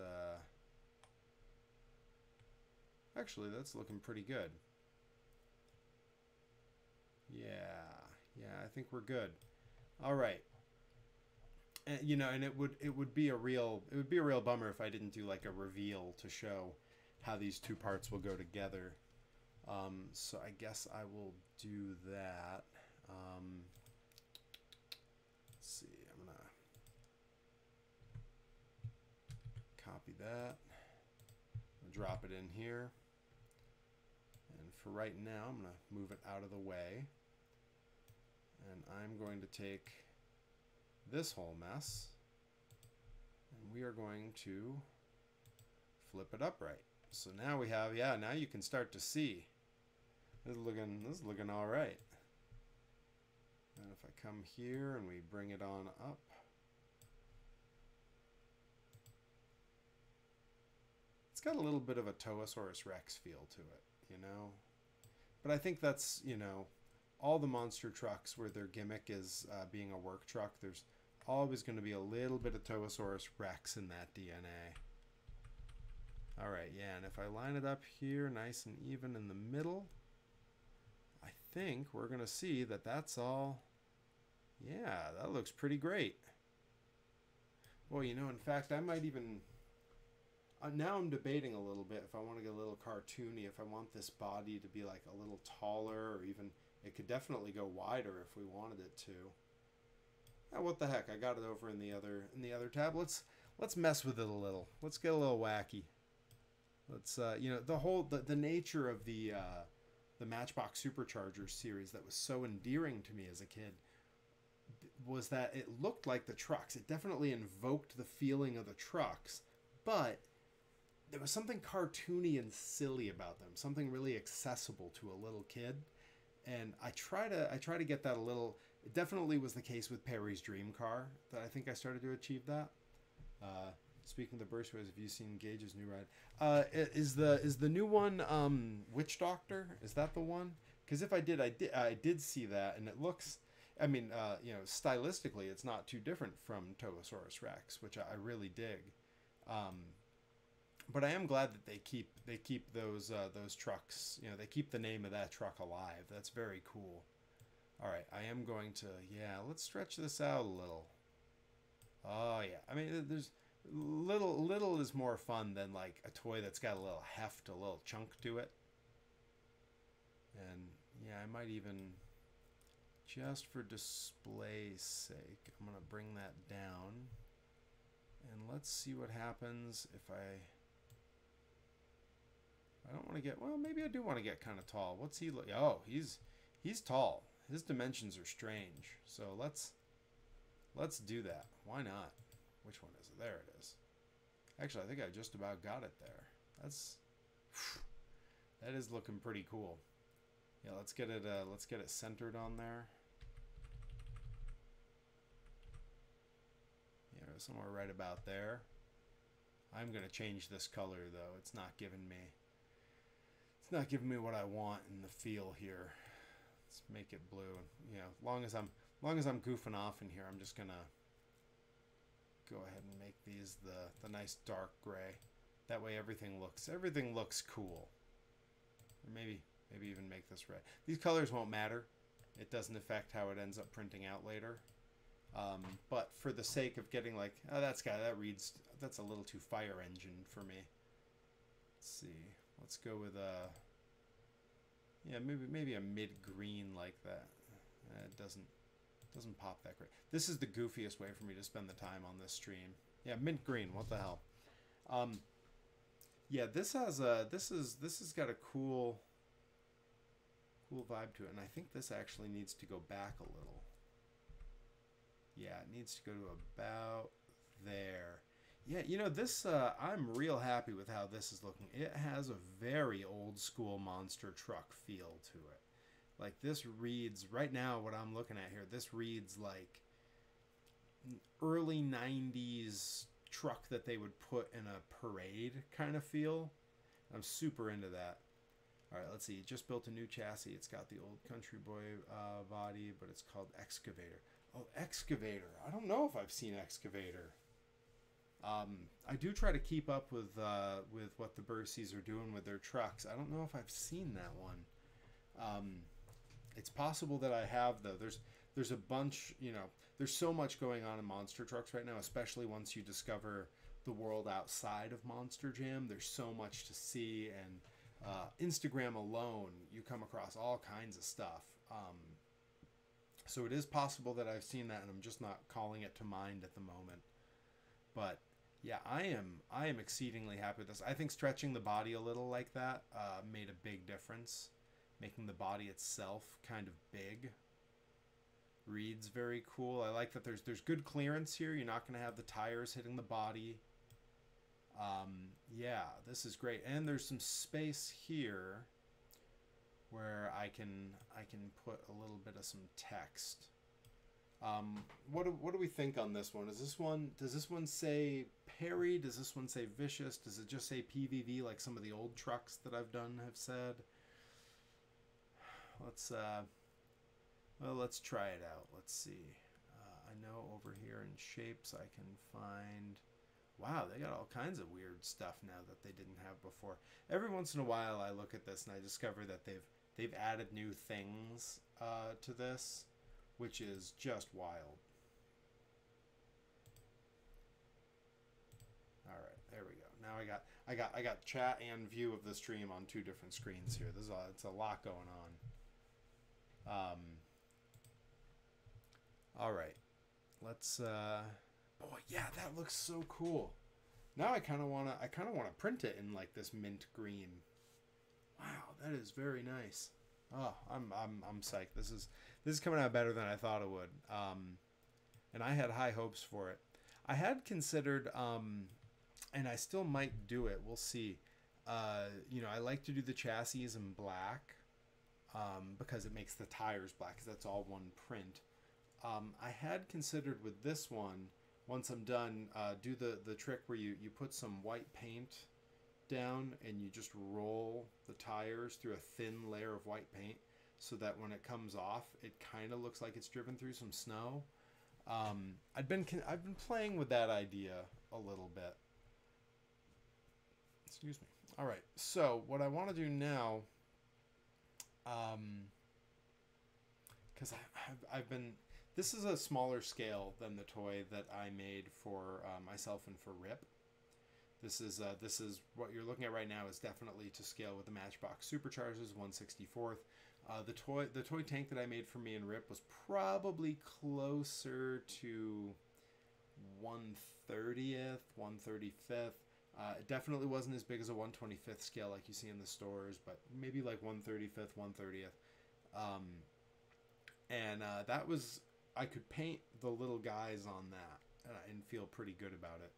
[SPEAKER 1] actually, that's looking pretty good. Yeah, I think we're good. All right. And you know, and it would be a real bummer if I didn't do like a reveal to show how these two parts will go together. So I guess I will do that. Let's see, I'm gonna copy that, drop it in here, and for right now I'm gonna move it out of the way. And I'm going to take this whole mess, and we are going to flip it upright. So now we have, yeah, now you can start to see. This is looking all right. And if I come here and we bring it on up, it's got a little bit of a Toasaurus Rex feel to it, you know? But I think that's, you know, all the monster trucks where their gimmick is being a work truck, there's always going to be a little bit of Toasaurus Rex in that DNA. All right, yeah, and if I line it up here nice and even in the middle, I think we're going to see that that's all, yeah, that looks pretty great. Well, you know, in fact, I might even, now I'm debating a little bit if I want to get a little cartoony, if I want this body to be like a little taller, or even, it could definitely go wider if we wanted it to. Oh, what the heck? I got it over in the other tab. Let's mess with it a little. Let's get a little wacky. Let's you know, the nature of the Matchbox Superchargers series that was so endearing to me as a kid was that it looked like the trucks. It definitely invoked the feeling of the trucks, but there was something cartoony and silly about them. Something really accessible to a little kid. And I try to get that a little. It definitely was the case with Perry's Dream Car that I think I started to achieve that. Speaking of the Burstways, have you seen Gage's new ride? Is the new one Witch Doctor? Is that the one? Because if I did see that, and it looks I mean, you know, stylistically, it's not too different from Togosaurus Rex, which I really dig. Um, but I am glad that they keep those trucks. You know, they keep the name of that truck alive. That's very cool. All right, I am going to, yeah, let's stretch this out a little. Oh yeah, I mean, there's little is more fun than like a toy that's got a little heft, a little chunk to it. And yeah, I might even, just for display's sake, I'm gonna bring that down, and let's see what happens if I don't want to get, well, maybe I do want to get kind of tall. What's he look? Oh, he's tall. His dimensions are strange. So let's do that. Why not? Which one is it? There it is. Actually, I think I just about got it there. That is looking pretty cool. Yeah, let's get it centered on there. Yeah, somewhere right about there. I'm gonna change this color though. It's not giving me what I want in the feel here. Let's make it blue. You know, long as I'm goofing off in here, I'm just gonna go ahead and make these the nice dark gray. That way everything looks cool. Or maybe even make this red. These colors won't matter. It doesn't affect how it ends up printing out later. But for the sake of getting like, oh, that's a little too fire engine for me. Let's see. Let's go with yeah, maybe a mid-green like that. It doesn't pop that great. This is the goofiest way for me to spend the time on this stream. Yeah, mint green. What the hell? Yeah, this has got a cool vibe to it, and I think this actually needs to go back a little. Yeah, it needs to go to about there. Yeah, you know, this, I'm real happy with how this is looking. It has a very old school monster truck feel to it. Like, this reads, right now what I'm looking at here, this reads like early 90s truck that they would put in a parade kind of feel. I'm super into that. All right, let's see. It just built a new chassis. It's got the old Country Boy body, but it's called Excavator. Oh, Excavator. I don't know if I've seen Excavator. I do try to keep up with what the Bursies are doing with their trucks. I don't know if I've seen that one. It's possible that I have, though. There's a bunch, you know, there's so much going on in monster trucks right now, especially once you discover the world outside of Monster Jam. There's so much to see, and Instagram alone, you come across all kinds of stuff. So it is possible that I've seen that, and I'm just not calling it to mind at the moment. But yeah, I am exceedingly happy with this. I think stretching the body a little like that made a big difference. Making the body itself kind of big. Reads very cool. I like that there's good clearance here. You're not going to have the tires hitting the body. Yeah, this is great. And there's some space here where I can put a little bit of some text. What do we think on this one? Does this one say Perry? Does this one say Vicious? Does it just say PVV like some of the old trucks that I've done have said? Let's try it out. Let's see. I know over here in shapes I can find. Wow, they got all kinds of weird stuff now that they didn't have before. Every once in a while I look at this and I discover that they've added new things to this, which is just wild. All right, there we go. Now I got chat and view of the stream on two different screens here. It's a lot going on. All right, let's. Boy, yeah, that looks so cool. Now I kind of wanna print it in like this mint green. Wow, that is very nice. Oh, I'm psyched. This is coming out better than I thought it would. And I had high hopes for it. I had considered, and I still might do it. We'll see. You know, I like to do the chassis in black, because it makes the tires black, because that's all one print. I had considered with this one, once I'm done, do the trick where you put some white paint down and you just roll the tires through a thin layer of white paint so that when it comes off, it kind of looks like it's driven through some snow. I've been playing with that idea a little bit. Excuse me. All right. So what I want to do now, because I've been, this is a smaller scale than the toy that I made for myself and for Rip. This is what you're looking at right now is definitely to scale with the Matchbox Superchargers 1/64. The toy tank that I made for me and Rip was probably closer to 1/30th, 1/35th. It definitely wasn't as big as a 1/25th scale like you see in the stores, but maybe like 1/35th, 1/30th. That was, I could paint the little guys on that and feel pretty good about it.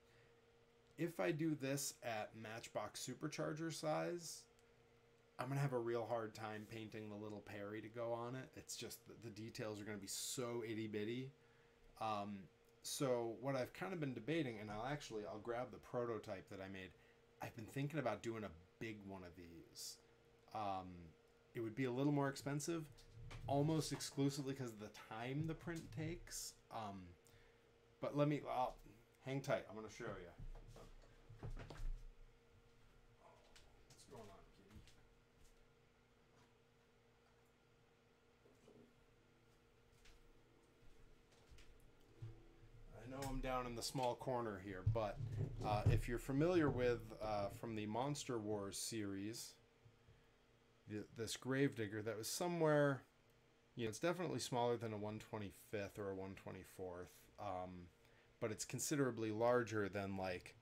[SPEAKER 1] If I do this at Matchbox Supercharger size, I'm going to have a real hard time painting the little Perry to go on it. It's just the details are going to be so itty bitty. So what I've kind of been debating, and I'll grab the prototype that I made. I've been thinking about doing a big one of these. It would be a little more expensive, almost exclusively because of the time the print takes. But hang tight. I'm going to show you. What's going on, kitty? I know I'm down in the small corner here, but if you're familiar with, from the Monster Wars series, this Gravedigger that was somewhere, it's definitely smaller than a 1/25th or a 1/24th, but it's considerably larger than like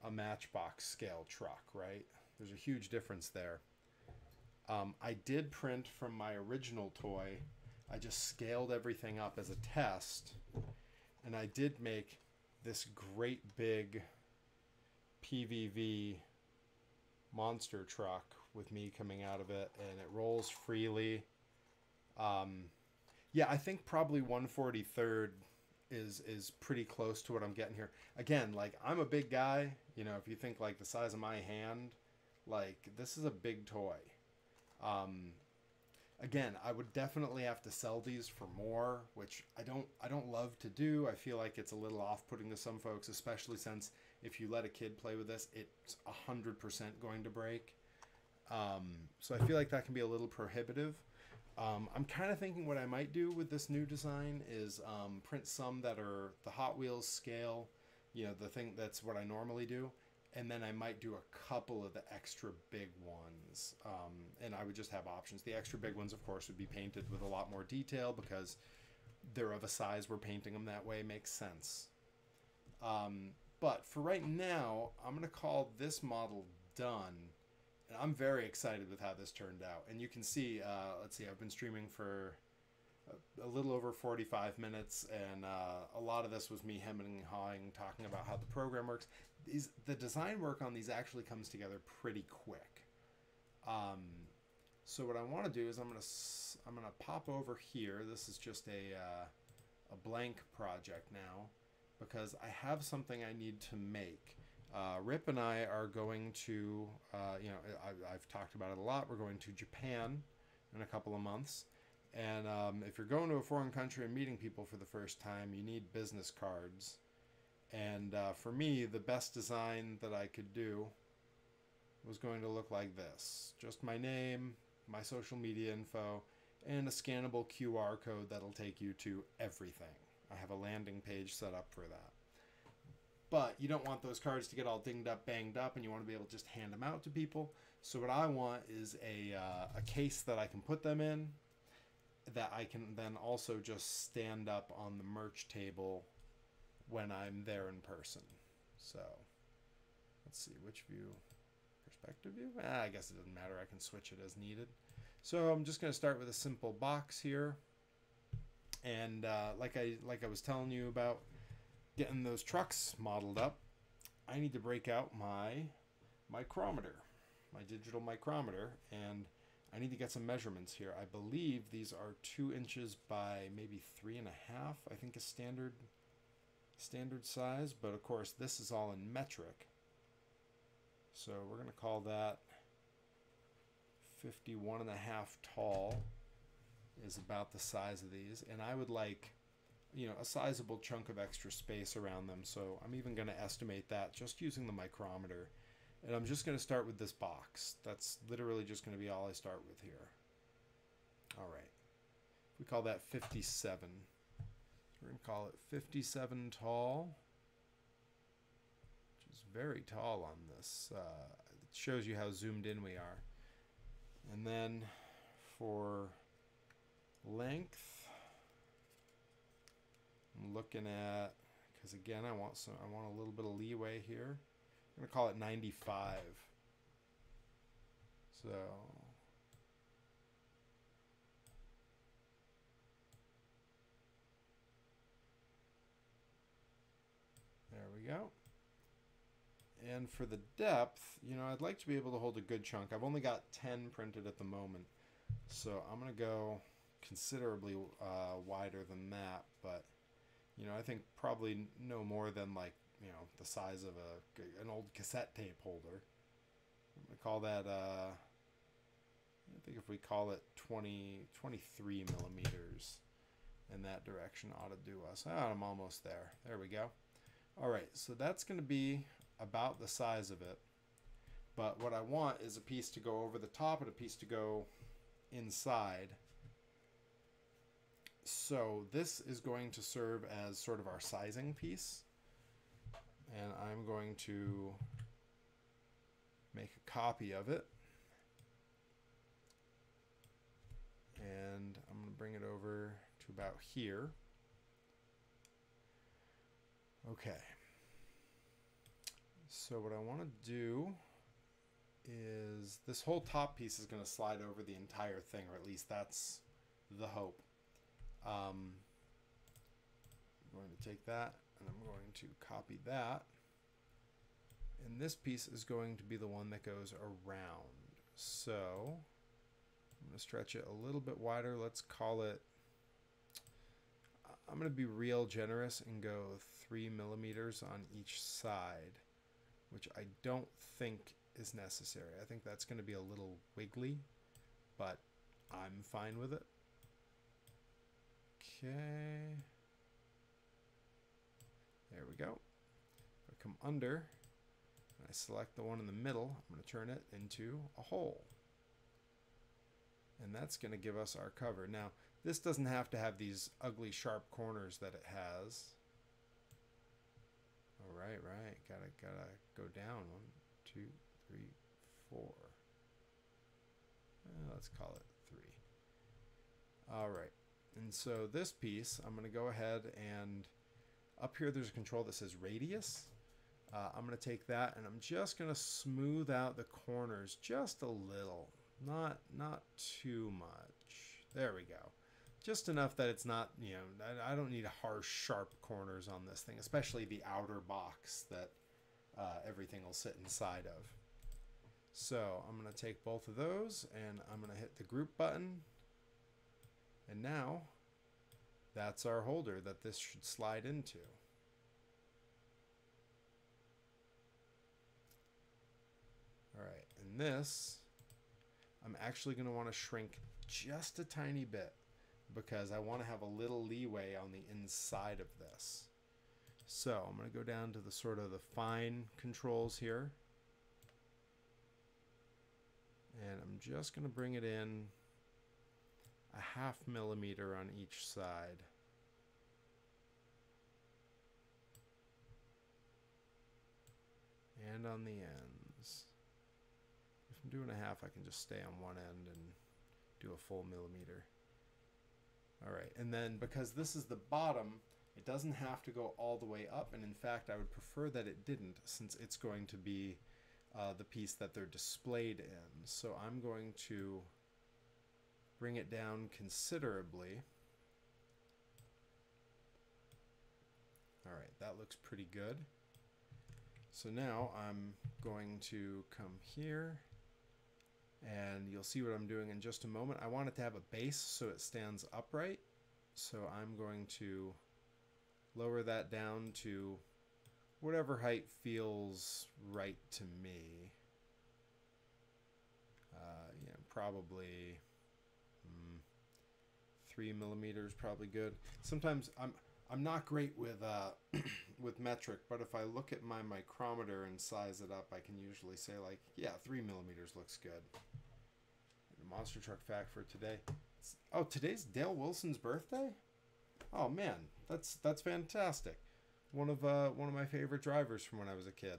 [SPEAKER 1] a Matchbox scale truck, right? There's a huge difference there. I did print from my original toy. I just scaled everything up as a test, and I did make this great big PVV monster truck with me coming out of it, and it rolls freely. Yeah, I think probably 1/43rd is pretty close to what I'm getting here. Again, like, I'm a big guy, if you think like the size of my hand, like, this is a big toy. Again, I would definitely have to sell these for more, which I don't love to do. I feel like it's a little off-putting to some folks, especially since if you let a kid play with this, it's 100% going to break. So I feel like that can be a little prohibitive. I'm kind of thinking what I might do with this new design is print some that are the Hot Wheels scale, the thing that's what I normally do, and then I might do a couple of the extra big ones, and I would just have options. The extra big ones, of course, would be painted with a lot more detail because they're of a size where painting them that way makes sense. But for right now, I'm going to call this model done. And I'm very excited with how this turned out. And you can see, let's see, I've been streaming for a little over 45 minutes, and a lot of this was me hemming and hawing, talking about how the program works. The design work on these actually comes together pretty quick. So what I want to do is I'm gonna pop over here. This is just a blank project now because I have something I need to make. Rip and I are going to, I've talked about it a lot. We're going to Japan in a couple of months. And if you're going to a foreign country and meeting people for the first time, you need business cards. And for me, the best design that I could do was going to look like this. Just my name, my social media info, and a scannable QR code that'll take you to everything. I have a landing page set up for that. But you don't want those cards to get all dinged up, banged up, and you want to be able to just hand them out to people. So what I want is a case that I can put them in, that I can then also just stand up on the merch table when I'm there in person. So let's see, which view? Perspective view? I guess it doesn't matter. I can switch it as needed. So I'm just going to start with a simple box here. And like I was telling you about getting those trucks modeled up, I need to break out my micrometer, my digital micrometer, and I need to get some measurements here. I believe these are 2 inches by maybe 3.5, I think is standard size, but of course this is all in metric. So we're going to call that 51.5 tall is about the size of these, and I would like, you know, a sizable chunk of extra space around them, so I'm even going to estimate that just using the micrometer. And I'm just going to start with this box. That's literally just going to be all I start with here. All right. We call that 57. We're going to call it 57 tall, which is very tall on this. It shows you how zoomed in we are. And then for length, I'm looking at, because again, I want a little bit of leeway here. I'm going to call it 95. So there we go. And for the depth, you know, I'd like to be able to hold a good chunk. I've only got 10 printed at the moment, so I'm going to go considerably wider than that, but you know, I think probably no more than, like, you know, the size of an old cassette tape holder. I'm going to call that, I think if we call it 23 millimeters in that direction ought to do us. Oh, I'm almost there. There we go. All right, so that's going to be about the size of it. But what I want is a piece to go over the top and a piece to go inside. So this is going to serve as sort of our sizing piece. And I'm going to make a copy of it. And I'm going to bring it over to about here. Okay. So what I want to do is this whole top piece is going to slide over the entire thing, or at least that's the hope. I'm going to take that and I'm going to copy that. And this piece is going to be the one that goes around. So I'm going to stretch it a little bit wider. Let's call it, I'm going to be real generous and go 3 millimeters on each side, which I don't think is necessary. I think that's going to be a little wiggly, but I'm fine with it. Okay. There we go. If I come under and I select the one in the middle, I'm going to turn it into a hole. And that's going to give us our cover. Now, this doesn't have to have these ugly sharp corners that it has. All right, right. Gotta go down. 1, 2, 3, 4. Let's call it 3. All right. And so this piece, I'm going to go ahead and up here there's a control that says radius. I'm going to take that and I'm just going to smooth out the corners just a little. Not too much. There we go. Just enough that it's not, you know, I don't need harsh, sharp corners on this thing, especially the outer box that everything will sit inside of. So I'm going to take both of those and I'm going to hit the group button. And now that's our holder that this should slide into. All right, and this, I'm actually going to want to shrink just a tiny bit because I want to have a little leeway on the inside of this. So I'm going to go down to the sort of the fine controls here. And I'm just going to bring it in a 0.5 millimeter on each side. And on the ends. If I'm doing a 0.5, I can just stay on one end and do a full millimeter. All right, and then because this is the bottom, it doesn't have to go all the way up, and in fact I would prefer that it didn't, since it's going to be the piece that they're displayed in. So I'm going to bring it down considerably. All right, that looks pretty good. So now I'm going to come here, and you'll see what I'm doing in just a moment. I want it to have a base so it stands upright. So I'm going to lower that down to whatever height feels right to me. Yeah, probably 3mm probably good. Sometimes I'm not great with with metric, but if I look at my micrometer and size it up, I can usually say like, yeah, 3mm looks good. And a monster truck fact for today. Oh, today's Dale Wilson's birthday? Oh man, that's fantastic. One of my favorite drivers from when I was a kid.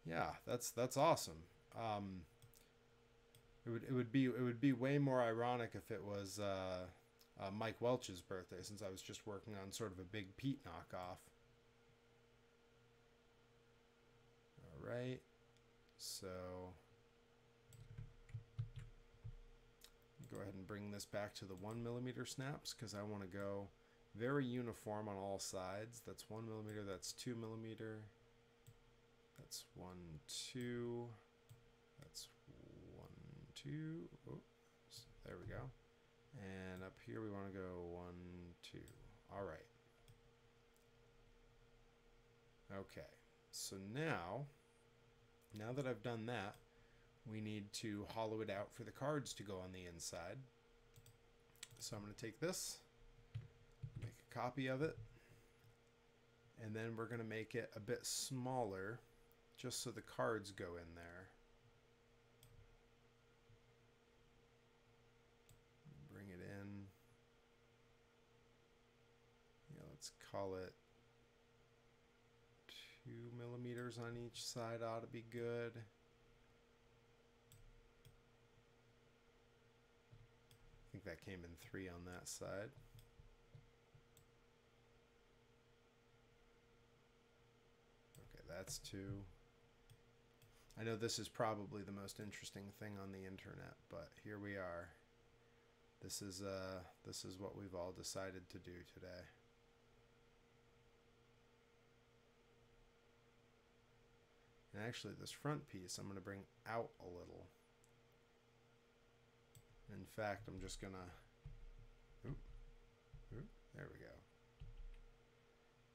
[SPEAKER 1] Yeah, that's awesome. It would be way more ironic if it was Mike Welch's birthday, since I was just working on sort of a Big Pete knockoff. All right, so go ahead and bring this back to the 1mm snaps because I want to go very uniform on all sides. That's 1mm. That's 2mm. That's 1, 2. That's 1, 2. Oops, there we go. And up here we want to go 1, 2. All right. Okay. So now that I've done that, we need to hollow it out for the cards to go on the inside. So I'm going to take this, make a copy of it, and then we're going to make it a bit smaller just so the cards go in there. Bring it in. Yeah, let's call it 2mm on each side ought to be good. I think that came in 3 on that side. Okay, that's 2. I know this is probably the most interesting thing on the internet, but here we are. This is what we've all decided to do today. And actually this front piece I'm going to bring out a little. In fact, I'm just gonna, there we go.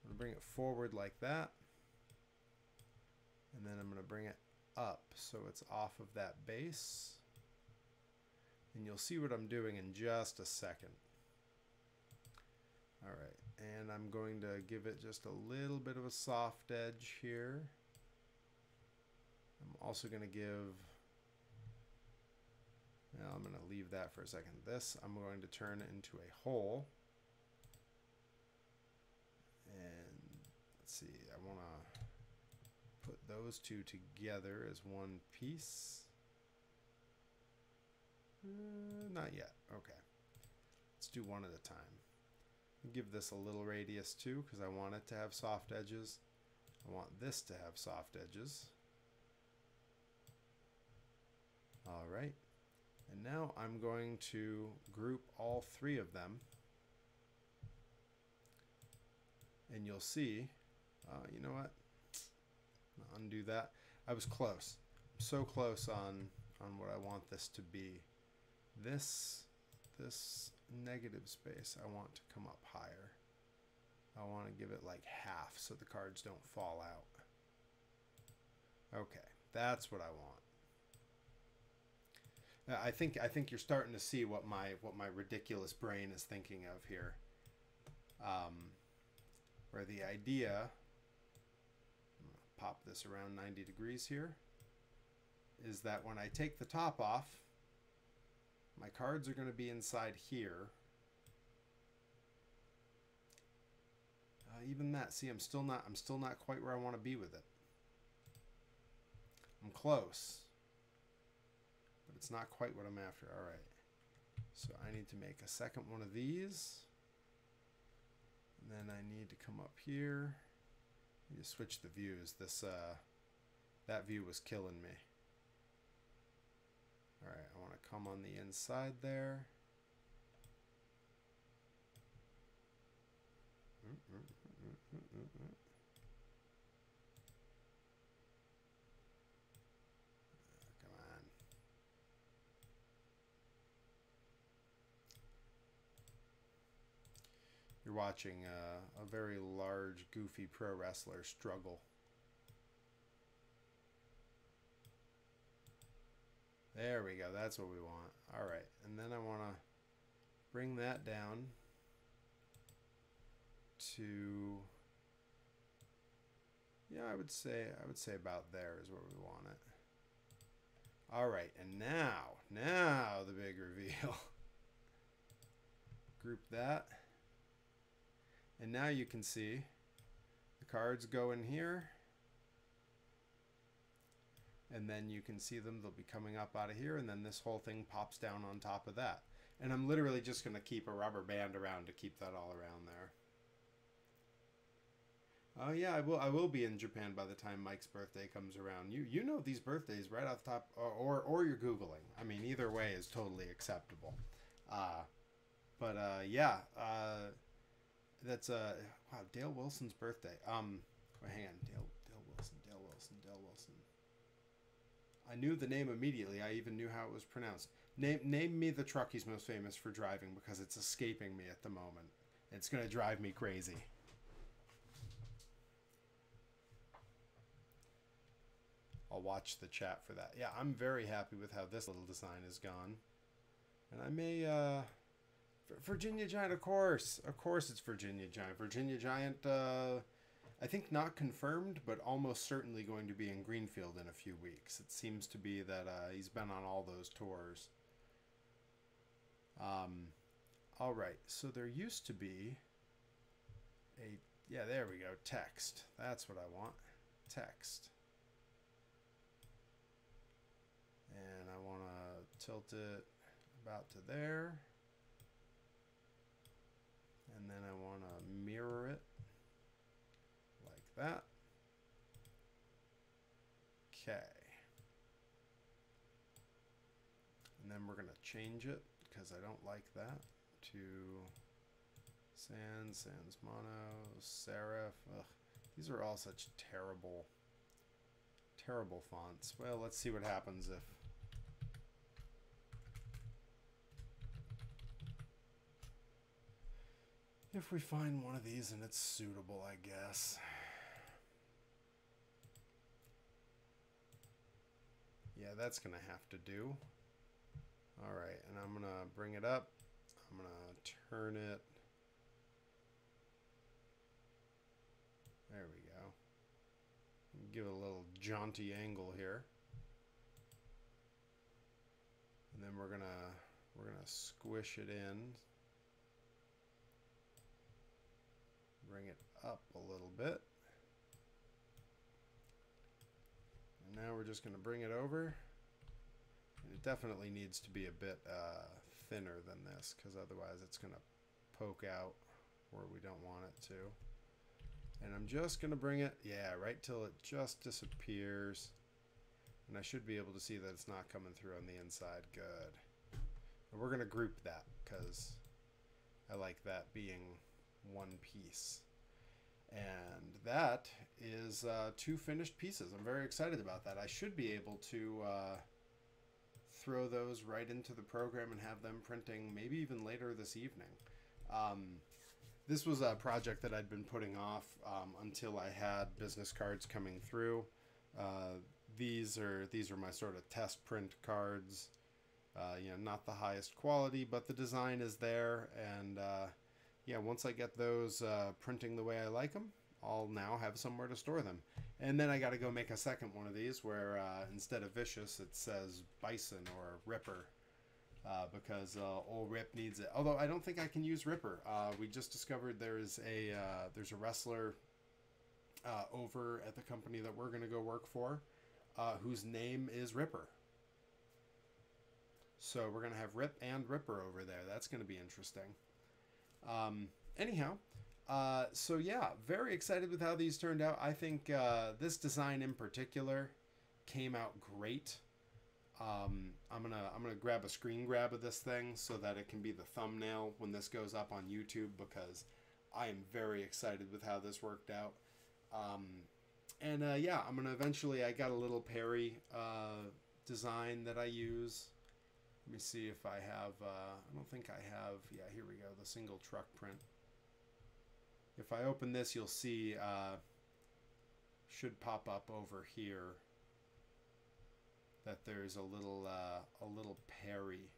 [SPEAKER 1] I'm gonna bring it forward like that, and then I'm gonna bring it up so it's off of that base. And you'll see what I'm doing in just a second. All right, and I'm going to give it just a little bit of a soft edge here. I'm also going to give, now I'm going to leave that for a second. This I'm going to turn into a hole. And let's see, I want to put those two together as one piece. Not yet. Okay. Let's do one at a time. Give this a little radius too because I want it to have soft edges. I want this to have soft edges. All right. And now I'm going to group all 3 of them. And you'll see, you know what? I'll undo that. I was close. I'm so close on what I want this to be. This negative space I want to come up higher. I want to give it like half so the cards don't fall out. Okay, that's what I want. I think you're starting to see what my ridiculous brain is thinking of here. Where the idea, I'm going to pop this around 90 degrees here, is that when I take the top off, my cards are going to be inside here. Even that, see, I'm still not quite where I want to be with it. I'm close, but it's not quite what I'm after. All right, so I need to make a second one of these, and then I need to come up here. I need to switch the views. That view was killing me. All right, I want to come on the inside there. Come on. You're watching a very large, goofy pro wrestler struggle. There we go. That's what we want. All right. And then I want to bring that down to, yeah, I would say about there is where we want it. All right, and now the big reveal. Group that. And now you can see the cards go in here. And then you can see them, they'll be coming up out of here, and then this whole thing pops down on top of that. And I'm literally just going to keep a rubber band around to keep that all around there. Oh yeah, I will be in Japan by the time Mike's birthday comes around. You know these birthdays right off the top, or you're Googling. I mean, either way is totally acceptable. Yeah, that's wow, Dale Wilson's birthday. Wait, hang on, Dale Wilson. I knew the name immediately. I even knew how it was pronounced. Name me the truck he's most famous for driving, because it's escaping me at the moment. It's gonna drive me crazy. I'll watch the chat for that. Yeah, I'm very happy with how this little design has gone. And I may, Virginia Giant, of course it's Virginia Giant. Virginia Giant, I think not confirmed, but almost certainly going to be in Greenfield in a few weeks. It seems to be that he's been on all those tours. All right, so there used to be yeah, there we go, text. That's what I want, text. And I want to tilt it about to there. And then I want to mirror it like that. Okay. And then we're going to change it, because I don't like that, to sans mono, serif. Ugh, these are all such terrible fonts. Well, let's see what happens if we find one of these and it's suitable, I guess. Yeah, that's gonna have to do. All right, and I'm gonna bring it up. I'm gonna turn it. There we go. Give it a little jaunty angle here. And then we're gonna squish it in. Bring it up a little bit. And now we're just going to bring it over. And it definitely needs to be a bit thinner than this, because otherwise it's going to poke out where we don't want it to. And I'm just going to bring it, yeah, right till it just disappears. And I should be able to see that it's not coming through on the inside. Good. And we're going to group that, because I like that being one piece. And that is 2 finished pieces. I'm very excited about that. I should be able to throw those right into the program and have them printing maybe even later this evening. This was a project that I'd been putting off until I had business cards coming through. These are my sort of test print cards. You know, not the highest quality, but the design is there, and yeah, once I get those printing the way I like them, I'll now have somewhere to store them. And then I got to go make a second one of these where instead of Vicious, it says Bison or Ripper, because old Rip needs it. Although I don't think I can use Ripper. We just discovered there's a wrestler over at the company that we're going to go work for whose name is Ripper. So we're going to have Rip and Ripper over there. That's going to be interesting. Anyhow, so yeah, very excited with how these turned out. I think this design in particular came out great. I'm gonna grab a screen grab of this thing so that it can be the thumbnail when this goes up on YouTube, because I am very excited with how this worked out. Yeah, I'm gonna eventually, I got a little Perry design that I use. Let me see if I have, I don't think I have, yeah, here we go, the single truck print. If I open this, you'll see, should pop up over here, that there's a little Perry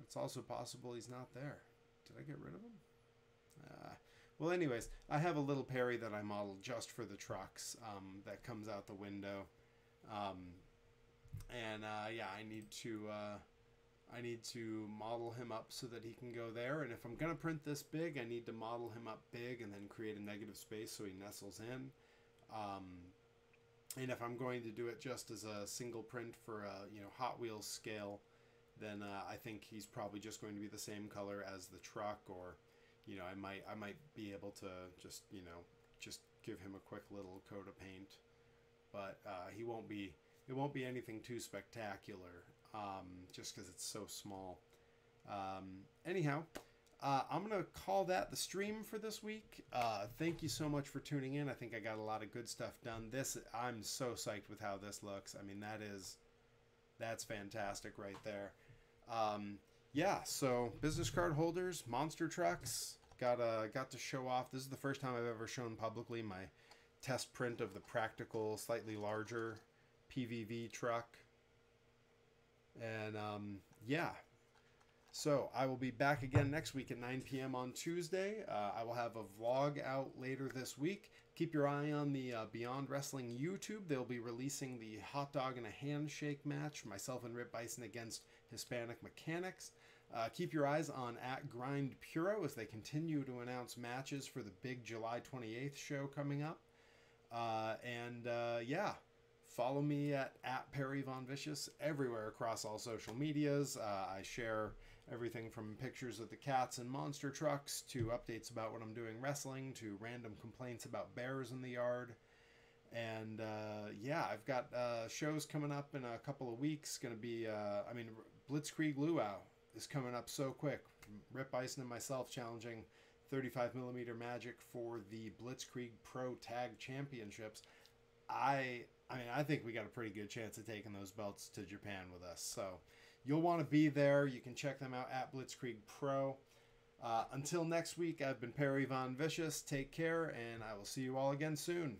[SPEAKER 1] It's also possible he's not there. Did I get rid of him? Well, anyways, I have a little Perry that I modeled just for the trucks that comes out the window. Yeah, I need to model him up so that he can go there. And if I'm going to print this big, I need to model him up big and then create a negative space so he nestles in. And if I'm going to do it just as a single print for a Hot Wheels scale, then I think he's probably just going to be the same color as the truck, or I might be able to just give him a quick little coat of paint, but it won't be anything too spectacular, just because it's so small. Anyhow, I'm gonna call that the stream for this week. Thank you so much for tuning in. I think I got a lot of good stuff done. I'm so psyched with how this looks. I mean, that's fantastic right there. Yeah, so business card holders, monster trucks, got to show off. This is the first time I've ever shown publicly my test print of the practical, slightly larger PVV truck. And yeah, so I will be back again next week at 9 p.m. on Tuesday. I will have a vlog out later this week. Keep your eye on the Beyond Wrestling YouTube. They'll be releasing the hot dog and a handshake match, myself and Rip Bison against Hispanic Mechanics. Keep your eyes on @GrindPuro as they continue to announce matches for the big July 28th show coming up. Yeah, follow me at @PerryVonVicious everywhere across all social medias. I share everything from pictures of the cats and monster trucks to updates about what I'm doing wrestling to random complaints about bears in the yard. And yeah, I've got shows coming up in a couple of weeks. Going to be, Blitzkrieg Luau is coming up so quick. Rip Bison and myself challenging 35mm Magic for the Blitzkrieg Pro Tag Championships. I think we got a pretty good chance of taking those belts to Japan with us. So you'll want to be there. You can check them out at Blitzkrieg Pro. Until next week, I've been Perry Von Vicious. Take care, and I will see you all again soon.